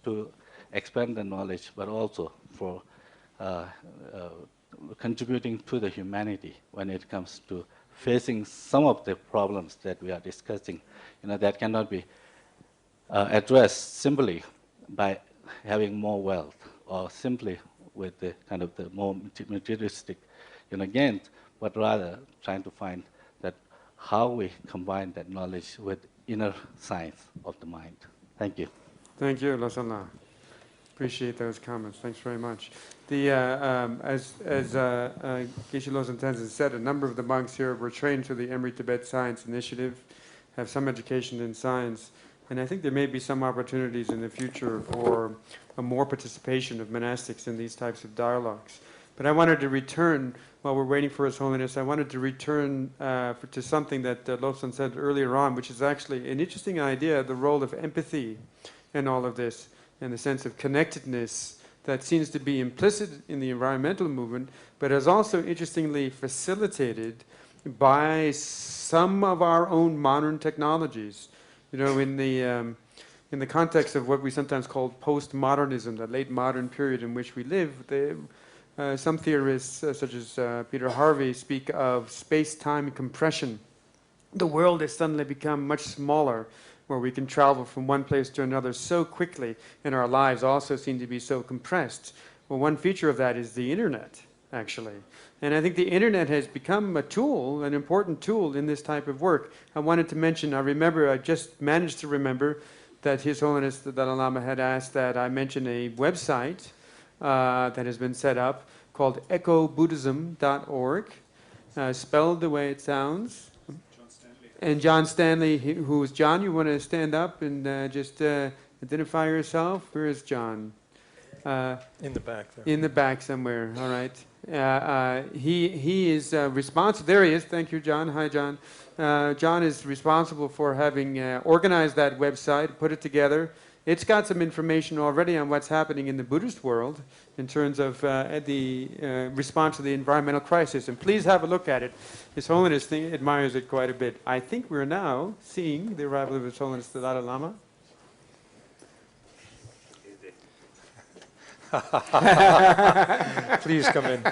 to expand the knowledge, but also for contributing to the humanity when it comes to facing some of the problems that we are discussing, that cannot be addressed simply by having more wealth or simply with the kind of the more materialistic gains, but rather trying to find that how we combine that knowledge with inner science of the mind. Thank you. Thank you, Losala. Appreciate those comments. Thanks very much. As Geshe Losang Tenzin said, a number of the monks here were trained through the Emery Tibet Science Initiative, have some education in science, and I think there may be some opportunities in the future for a more participation of monastics in these types of dialogues. But I wanted to return, while we're waiting for His Holiness, I wanted to return to something that Losang said earlier on, which is actually an interesting idea, the role of empathy in all of this, and the sense of connectedness that seems to be implicit in the environmental movement, but is also interestingly facilitated by some of our own modern technologies. In the context of what we sometimes call postmodernism, the late modern period in which we live, some theorists, such as Peter Harvey, speak of space-time compression. The world has suddenly become much smaller, where we can travel from one place to another so quickly, and our lives also seem to be so compressed. Well, one feature of that is the internet, actually. And I think the internet has become a tool, an important tool in this type of work. I wanted to mention, I just managed to remember that His Holiness the Dalai Lama had asked that I mention a website that has been set up called ecobuddhism.org, spelled the way it sounds. And John Stanley, who's John, you want to stand up and just identify yourself? Where is John? In the back there. In the back somewhere, all right. He is responsible, there he is, thank you John, hi John. John is responsible for having organized that website, put it together. It's got some information already on what's happening in the Buddhist world in terms of the response to the environmental crisis. And please have a look at it. His Holiness admires it quite a bit. I think we're now seeing the arrival of His Holiness the Dalai Lama. Please come in.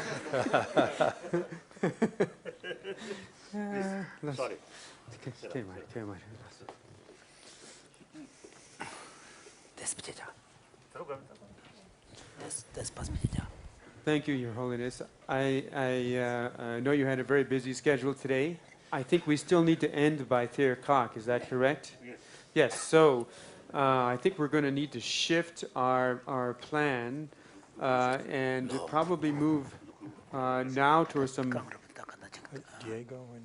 Sorry. Thank you, Your Holiness. I know you had a very busy schedule today. I think we still need to end by 3 o'clock. Is that correct? Yes. Yes. So I think we're going to need to shift our plan and probably move now towards some. Diego and.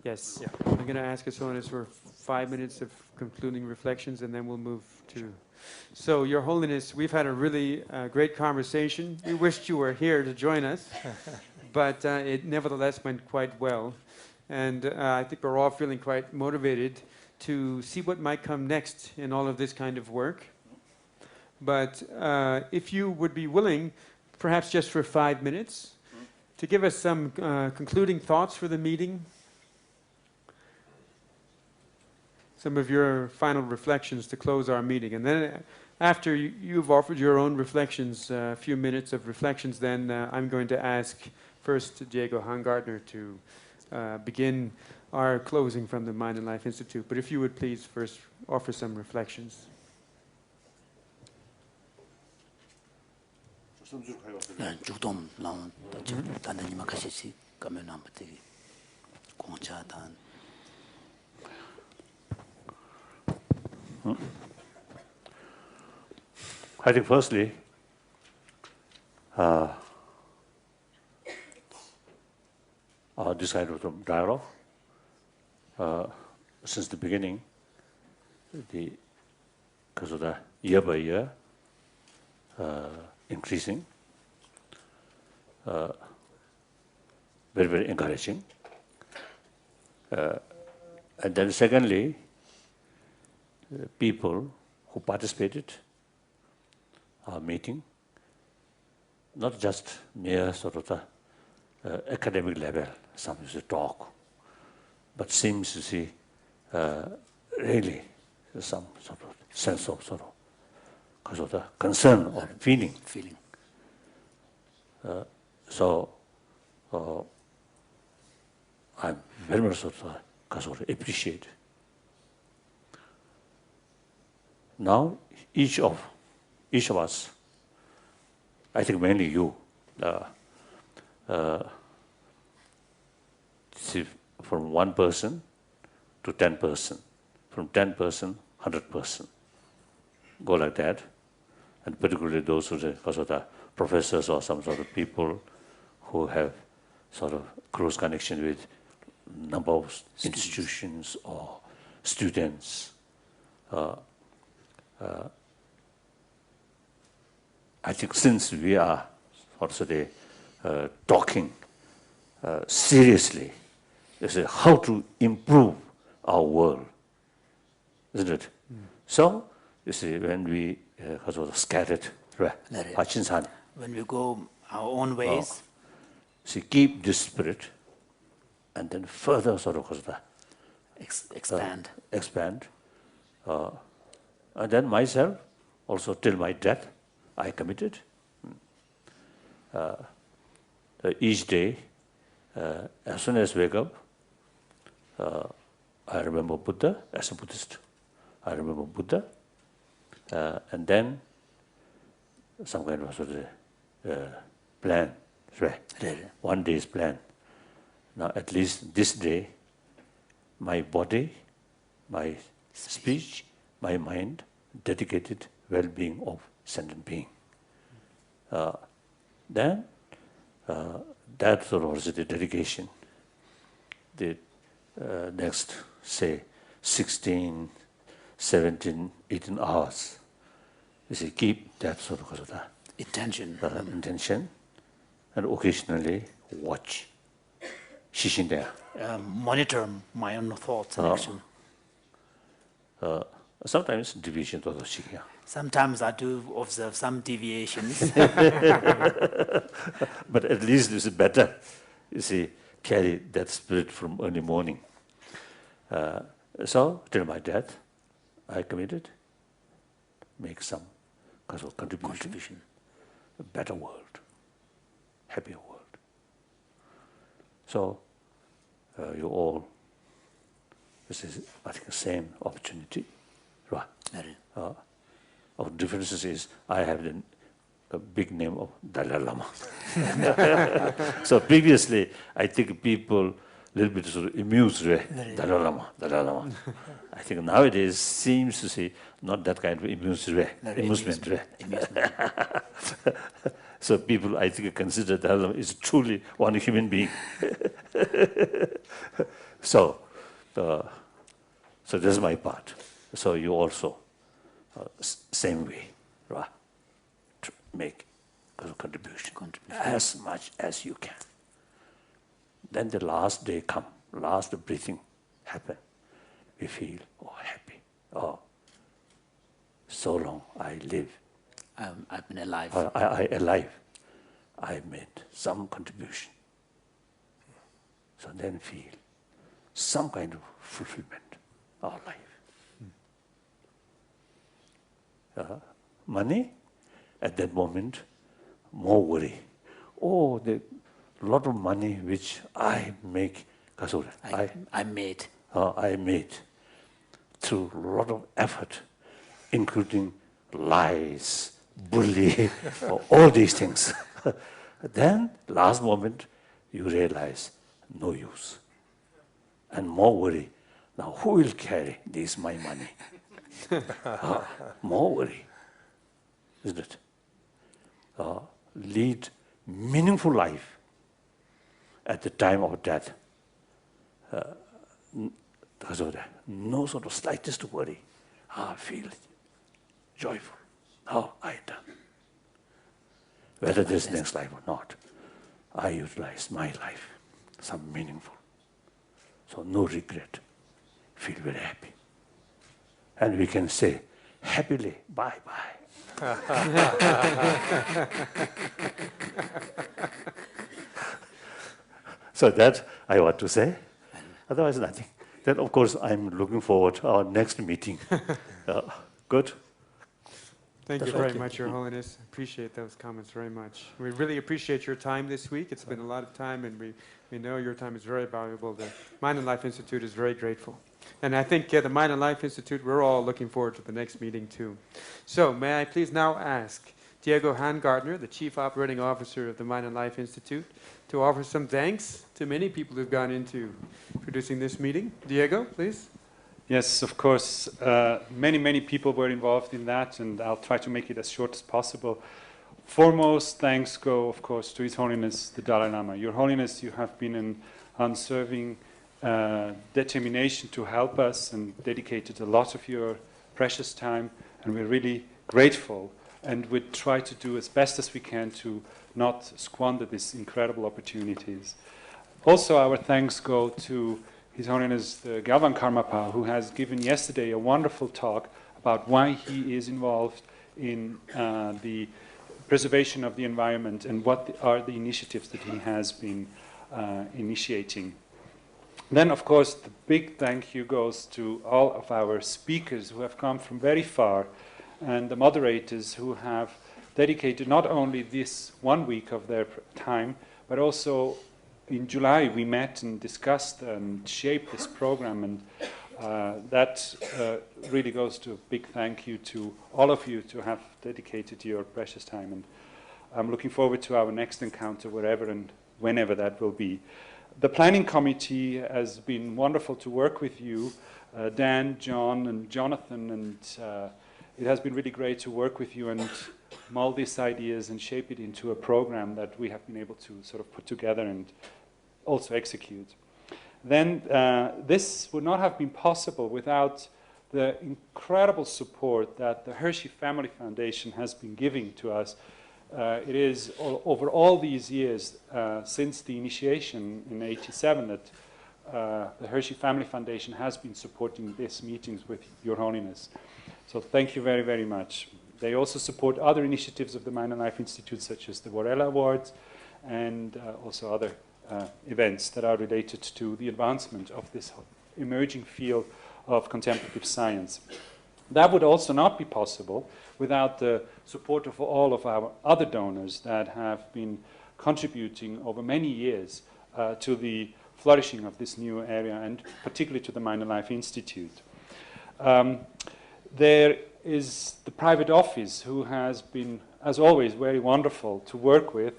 Yes. Yeah. I'm going to ask His Holiness for 5 minutes of concluding reflections, and then we'll move to. So, Your Holiness, we've had a really great conversation. We wished you were here to join us, but it nevertheless went quite well. And I think we're all feeling quite motivated to see what might come next in all of this kind of work. But if you would be willing, perhaps just for 5 minutes, to give us some concluding thoughts for the meeting, some of your final reflections to close our meeting. And then after you've offered your own reflections, a few minutes of reflections, then I'm going to ask first Diego Hangartner to begin our closing from the Mind and Life Institute. But if you would please first offer some reflections. 주동 나온 단단히만 같이 가면 안 되게 공짜단. I think firstly, this kind of dialogue, since the beginning, because of the year by year increasing, very, very encouraging. And then secondly, people who participated our meeting, not just mere sort of the academic level, some used to talk, but seems to see really some sort of sense of sort of, because of the concern or feeling. So I very much sort of appreciate. Now each of us, I think mainly you, see, from 1 person to 10 person, from 10 person, 100 person, go like that, and particularly those who are because of the professors or some sort of people who have sort of close connection with number of institutions or students. I think since we are also talking seriously, is how to improve our world, isn't it? So, you see, when we scattered, when we go our own ways, see, keep this spirit, and then further sort of expand. And then myself, also till my death, I committed. Each day, as soon as I wake up, I remember Buddha as a Buddhist. I remember Buddha, and then some kind of sort of plan, right? 1 day's plan. Now, at least this day, my body, my speech, my mind, dedicated well-being of sentient being. Then, that sort of was the dedication. The next, say, 16, 17, 18 hours, you see, keep that sort of intention, and occasionally watch. Monitor my own thoughts and action. Sometimes deviation. Sometimes I do observe some deviations. But at least it's better, you see, carry that spirit from early morning. So, till my death, I committed, make some contribution, a better world, happier world. So, you all, this is, I think, the same opportunity. Right. Our differences is, I have the big name of Dalai Lama. So previously, I think people a little bit sort of amused, Dalai Lama. I think nowadays seems to see not that kind of amusement. So people, I think, consider Dalai Lama is truly one human being. So that's my part. So you also, same way, right? Make a contribution as much as you can. Then the last day come, last breathing happen, we feel, oh, happy. Oh, so long I live. I've been alive. I alive. I made some contribution. So then feel some kind of fulfillment of life. Money, at that moment, more worry. Oh, the lot of money which I make, I made. I made through a lot of effort, including lies, bully, all these things. Then, last moment, you realize, no use. And more worry. Now, who will carry this, my money? More worry, isn't it? Lead meaningful life at the time of death. No sort of slightest worry. Feel joyful. I done. Whether there's next life or not, I utilize my life, some meaningful. So no regret. Feel very happy. And we can say happily, bye-bye. So that I want to say. Otherwise, nothing. Then, of course, I'm looking forward to our next meeting. Good? Thank you very much, Your Holiness. Appreciate those comments very much. We really appreciate your time this week. It's been a lot of time, and we know your time is very valuable. The Mind and Life Institute is very grateful. And I think the Mind and Life Institute, we're all looking forward to the next meeting, too. So may I please now ask Diego Handgartner, the Chief Operating Officer of the Mind and Life Institute, to offer some thanks to many people who've gone into producing this meeting. Diego, please. Yes, of course. Many people were involved in that, and I'll try to make it as short as possible. Foremost thanks go, of course, to His Holiness the Dalai Lama. Your Holiness, you have been an unswerving determination to help us and dedicated a lot of your precious time, and we're really grateful, and we try to do as best as we can to not squander these incredible opportunities. Also, our thanks go to His Holiness the Galvan Karmapa, who has given yesterday a wonderful talk about why he is involved in the preservation of the environment and what are the initiatives that he has been initiating. Then, of course, the big thank you goes to all of our speakers who have come from very far, and the moderators who have dedicated not only this 1 week of their time, but also in July we met and discussed and shaped this program, and that really goes to a big thank you to all of you to have dedicated your precious time. And I'm looking forward to our next encounter, wherever and whenever that will be. The planning committee has been wonderful to work with you, Dan, John, and Jonathan, and it has been really great to work with you and mold these ideas and shape it into a program that we have been able to sort of put together and also execute. Then this would not have been possible without the incredible support that the Hershey Family Foundation has been giving to us. It is over all these years, since the initiation in '87, that the Hershey Family Foundation has been supporting these meetings with Your Holiness. So thank you very, very much. They also support other initiatives of the Mind and Life Institute, such as the Varela Awards, and also other events that are related to the advancement of this emerging field of contemplative science. That would also not be possible without the support of all of our other donors that have been contributing over many years to the flourishing of this new area, and particularly to the Mind and Life Institute. There is the private office, who has been, as always, very wonderful to work with.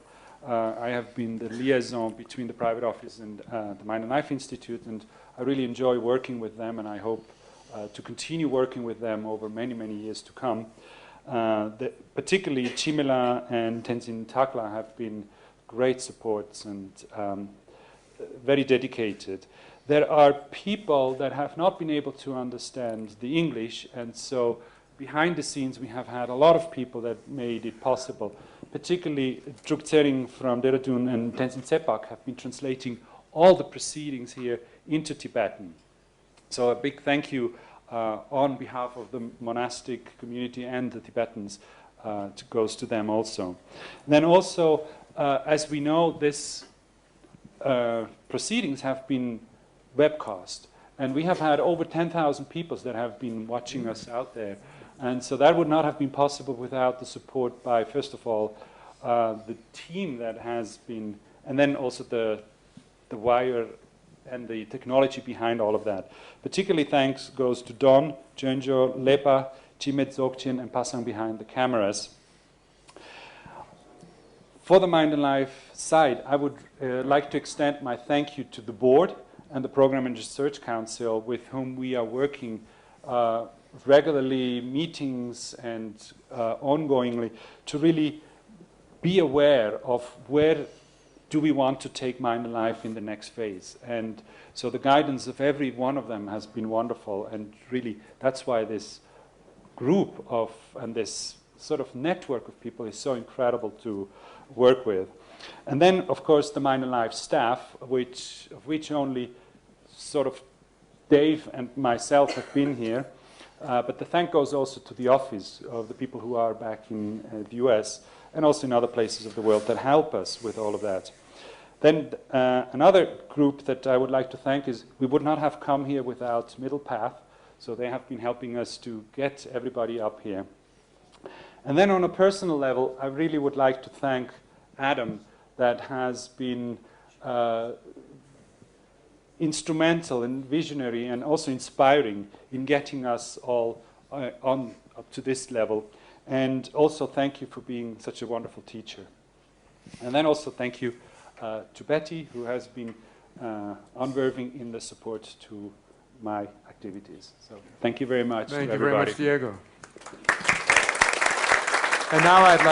I have been the liaison between the private office and the Mind and Life Institute, and I really enjoy working with them, and I hope to continue working with them over many, many years to come. Particularly Chimela and Tenzin Takla have been great supports and very dedicated. There are people that have not been able to understand the English, and so behind the scenes we have had a lot of people that made it possible. Particularly Druk Tsering from Dehradun and Tenzin Sepak have been translating all the proceedings here into Tibetan. So a big thank you on behalf of the monastic community and the Tibetans goes to them also. And then also, as we know, this proceedings have been webcast. And we have had over 10,000 people that have been watching us out there. And so that would not have been possible without the support by, first of all, the team that has been, and then also the wire and the technology behind all of that. Particularly thanks goes to Don, Junjo, Lepa, Chimet Dzogchen, and Pasang behind the cameras. For the Mind and Life side, I would like to extend my thank you to the board and the Program and Research Council, with whom we are working regularly, meetings and ongoingly, to really be aware of where do we want to take Mind and Life in the next phase. And so the guidance of every one of them has been wonderful, and really that's why this group of, and this sort of network of people is so incredible to work with. And then, of course, the Mind and Life staff, of which only sort of Dave and myself have been here. But the thank goes also to the office of the people who are back in the US and also in other places of the world that help us with all of that. Then another group that I would like to thank is, we would not have come here without Middle Path, so they have been helping us to get everybody up here. And then on a personal level, I really would like to thank Adam, that has been instrumental and visionary and also inspiring in getting us all up to this level. And also thank you for being such a wonderful teacher. And then also thank you to Betty, who has been unwavering in the support to my activities. So thank you very much. Thank you very much, Diego. And now I'd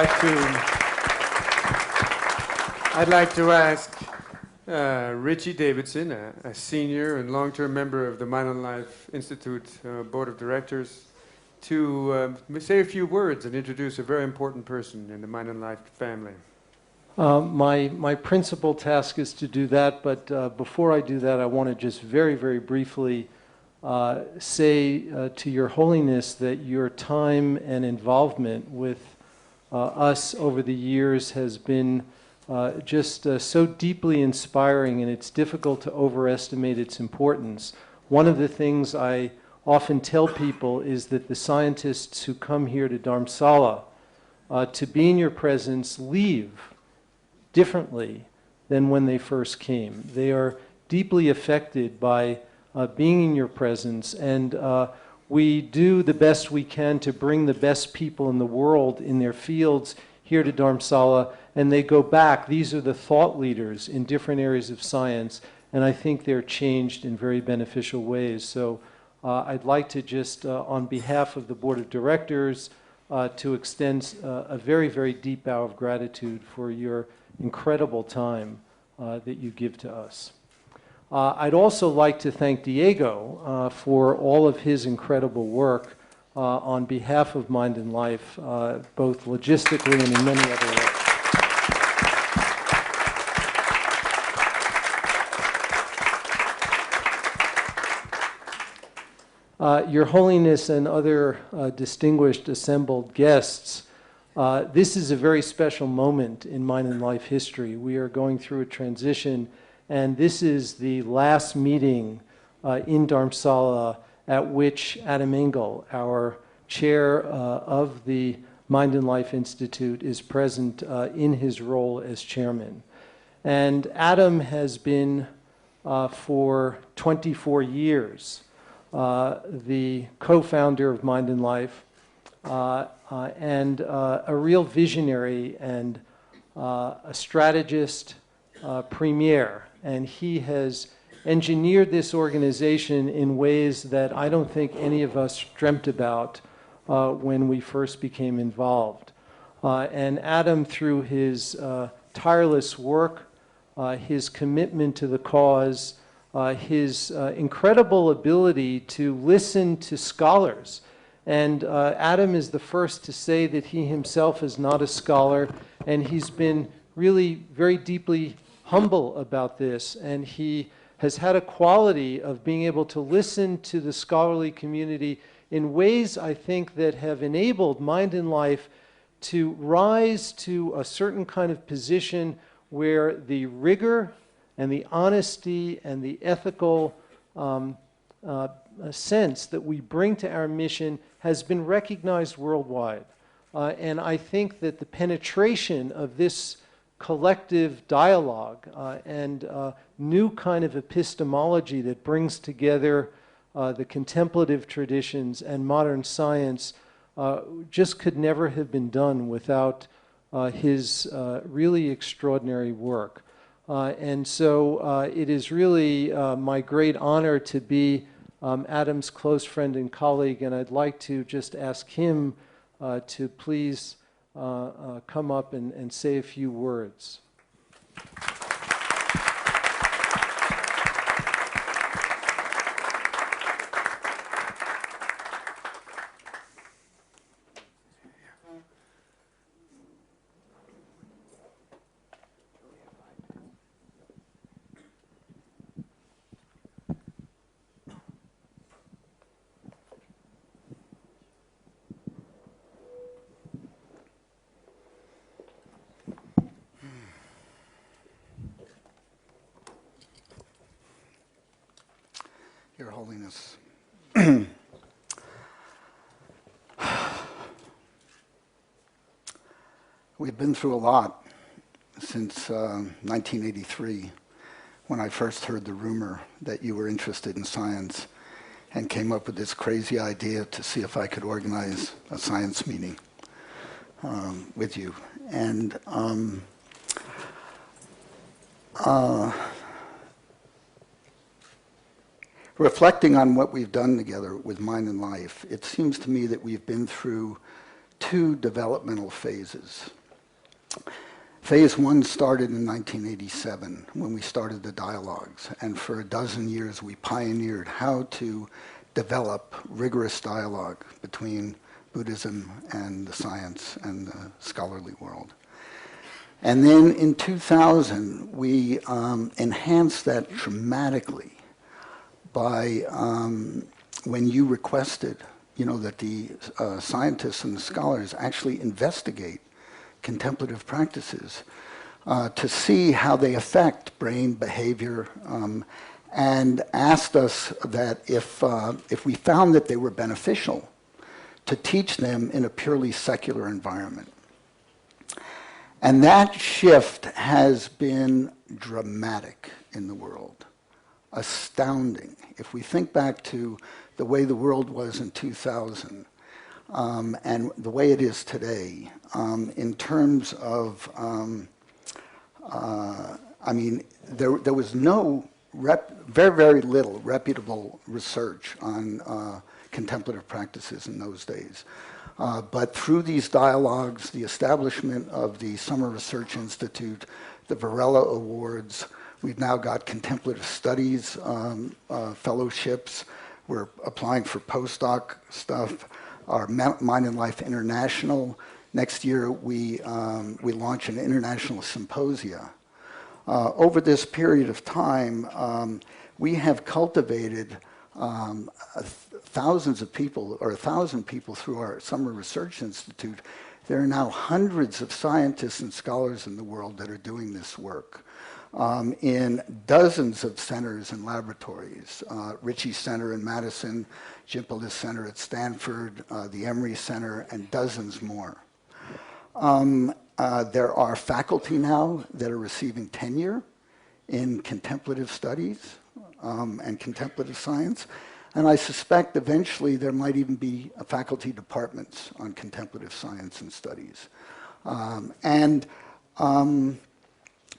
like to ask Richie Davidson, a senior and long-term member of the Mind and Life Institute Board of Directors, to say a few words and introduce a very important person in the Mind and Life family. My principal task is to do that, but before I do that, I want to just very, very briefly say to Your Holiness that your time and involvement with us over the years has been just so deeply inspiring, and it's difficult to overestimate its importance. One of the things I often tell people is that the scientists who come here to Dharamsala to be in your presence leave differently than when they first came. They are deeply affected by being in your presence, and we do the best we can to bring the best people in the world in their fields here to Dharamsala, and they go back. These are the thought leaders in different areas of science, and I think they're changed in very beneficial ways. So I'd like to just, on behalf of the Board of Directors, to extend a very, very deep bow of gratitude for your incredible time that you give to us. I'd also like to thank Diego for all of his incredible work on behalf of Mind and Life, both logistically and in many other ways. Your Holiness and other distinguished assembled guests, this is a very special moment in Mind and Life history. We are going through a transition, and this is the last meeting in Dharamsala at which Adam Engel, our chair of the Mind and Life Institute, is present in his role as chairman. And Adam has been, for 24 years, the co-founder of Mind and Life, and a real visionary and a strategist premier. And he has engineered this organization in ways that I don't think any of us dreamt about when we first became involved. And Adam, through his tireless work, his commitment to the cause, his incredible ability to listen to scholars. And Adam is the first to say that he himself is not a scholar, and he's been really very deeply humble about this, and he has had a quality of being able to listen to the scholarly community in ways, I think, that have enabled Mind and Life to rise to a certain kind of position where the rigor and the honesty and the ethical sense that we bring to our mission has been recognized worldwide. And I think that the penetration of this collective dialogue and new kind of epistemology that brings together the contemplative traditions and modern science just could never have been done without his really extraordinary work. And so it is really my great honor to be Adam's close friend and colleague, and I'd like to just ask him to please come up and say a few words. Your Holiness. We've been through a lot since 1983, when I first heard the rumor that you were interested in science and came up with this crazy idea to see if I could organize a science meeting with you. And reflecting on what we've done together with Mind and Life, it seems to me that we've been through two developmental phases. Phase one started in 1987 when we started the dialogues, and for a dozen years we pioneered how to develop rigorous dialogue between Buddhism and the science and the scholarly world. And then in 2000 we enhanced that dramatically by when you requested, that the scientists and the scholars actually investigate contemplative practices to see how they affect brain behavior, and asked us that if we found that they were beneficial, to teach them in a purely secular environment. And that shift has been dramatic in the world, astounding. If we think back to the way the world was in 2000 and the way it is today, in terms of, there was no, very little reputable research on contemplative practices in those days. But through these dialogues, the establishment of the Summer Research Institute, the Varela Awards, we've now got contemplative studies fellowships. We're applying for postdoc stuff. Our Mind and Life International. Next year, we launch an international symposia. Over this period of time, we have cultivated thousands of people, or 1,000 people through our Summer Research Institute. There are now hundreds of scientists and scholars in the world that are doing this work in dozens of centers and laboratories. Ritchie Center in Madison, Jimpolis Center at Stanford, the Emory Center, and dozens more. There are faculty now that are receiving tenure in contemplative studies and contemplative science. And I suspect eventually there might even be faculty departments on contemplative science and studies.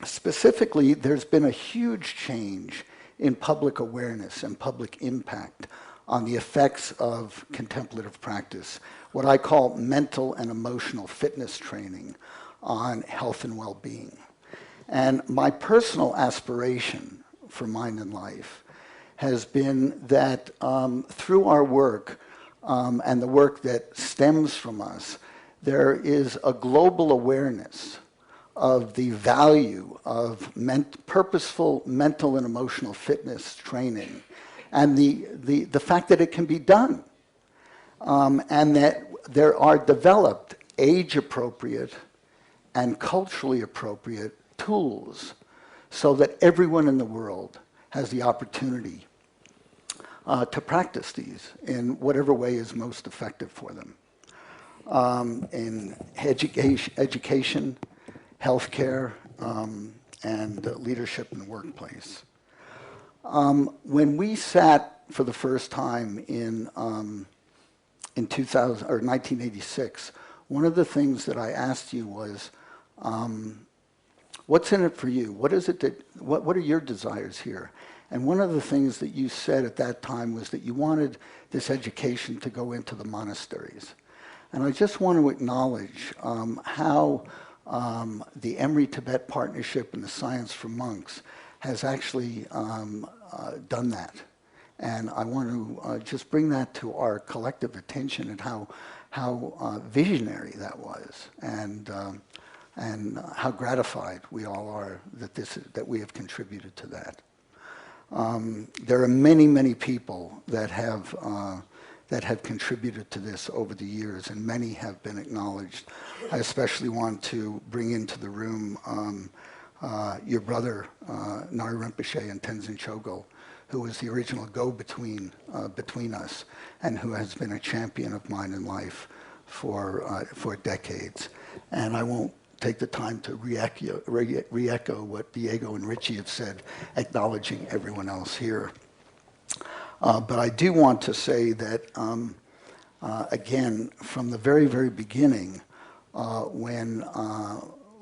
Specifically, there's been a huge change in public awareness and public impact on the effects of contemplative practice, what I call mental and emotional fitness training on health and well-being. And my personal aspiration for Mind and Life has been that through our work and the work that stems from us, there is a global awareness of the value of purposeful mental and emotional fitness training, and the fact that it can be done, and that there are developed age-appropriate and culturally appropriate tools so that everyone in the world has the opportunity to practice these in whatever way is most effective for them. In education, healthcare, and leadership in the workplace. When we sat for the first time in 1986, one of the things that I asked you was, what's in it for you? What is it that, what are your desires here? And one of the things that you said at that time was that you wanted this education to go into the monasteries. And I just want to acknowledge how the Emory-Tibet Partnership and the Science for Monks has actually done that. And I want to just bring that to our collective attention and how visionary that was, and how gratified we all are that we have contributed to that. There are many, many people that have contributed to this over the years, and many have been acknowledged. I especially want to bring into the room your brother, Ngari Rinpoche and Tenzin Chogyal, who was the original go-between between us, and who has been a champion of Mind and Life for decades. And I won't take the time to re-echo what Diego and Richie have said, acknowledging everyone else here. But I do want to say that, again, from the very, very beginning, when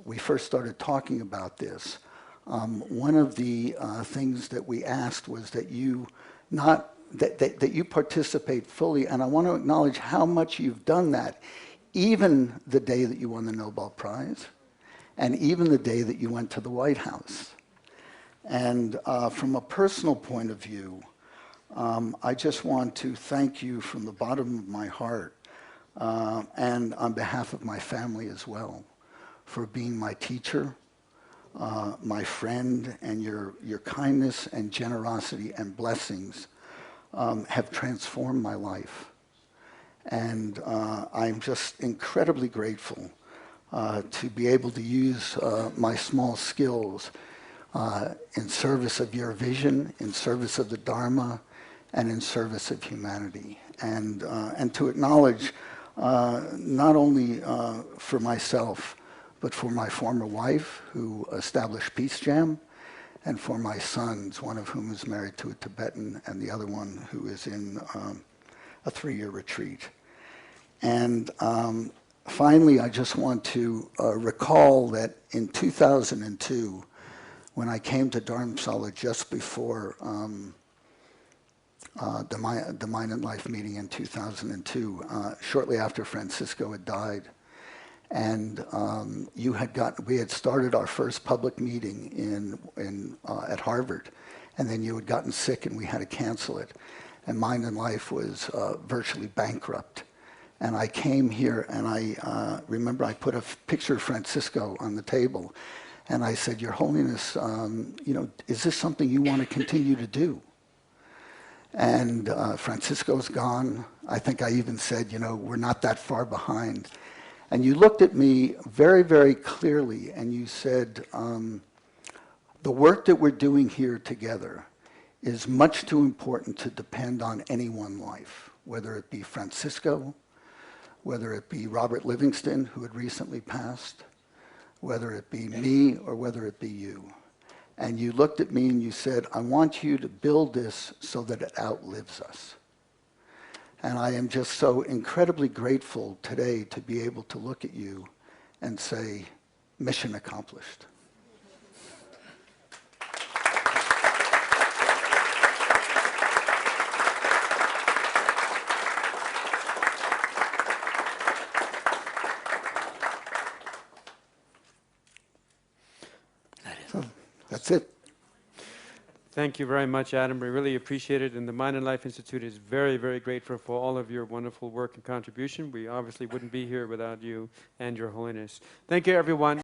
we first started talking about this, one of the things that we asked was that you that you participate fully, and I want to acknowledge how much you've done that, even the day that you won the Nobel Prize, and even the day that you went to the White House. And from a personal point of view, I just want to thank you from the bottom of my heart, and on behalf of my family as well, for being my teacher, my friend, and your kindness and generosity and blessings have transformed my life. And I'm just incredibly grateful to be able to use my small skills in service of your vision, in service of the Dharma, and in service of humanity. And to acknowledge not only for myself, but for my former wife, who established Peace Jam, and for my sons, one of whom is married to a Tibetan, and the other one who is in a 3-year retreat. And finally, I just want to recall that in 2002, when I came to Dharamsala just before the Mind and Life meeting in 2002, shortly after Francisco had died, and we had started our first public meeting at Harvard, and then you had gotten sick and we had to cancel it. And Mind and Life was virtually bankrupt. And I came here, and I remember I put a picture of Francisco on the table, and I said, Your Holiness, is this something you want to continue to do? And Francisco's gone. I think I even said, we're not that far behind. And you looked at me very, very clearly, and you said, the work that we're doing here together is much too important to depend on any one life, whether it be Francisco, whether it be Robert Livingston, who had recently passed, whether it be me, or whether it be you. And you looked at me and you said, I want you to build this so that it outlives us. And I am just so incredibly grateful today to be able to look at you and say, mission accomplished. So that's it. Thank you very much, Adam. We really appreciate it. And the Mind and Life Institute is very, very grateful for all of your wonderful work and contribution. We obviously wouldn't be here without you and Your Holiness. Thank you, everyone.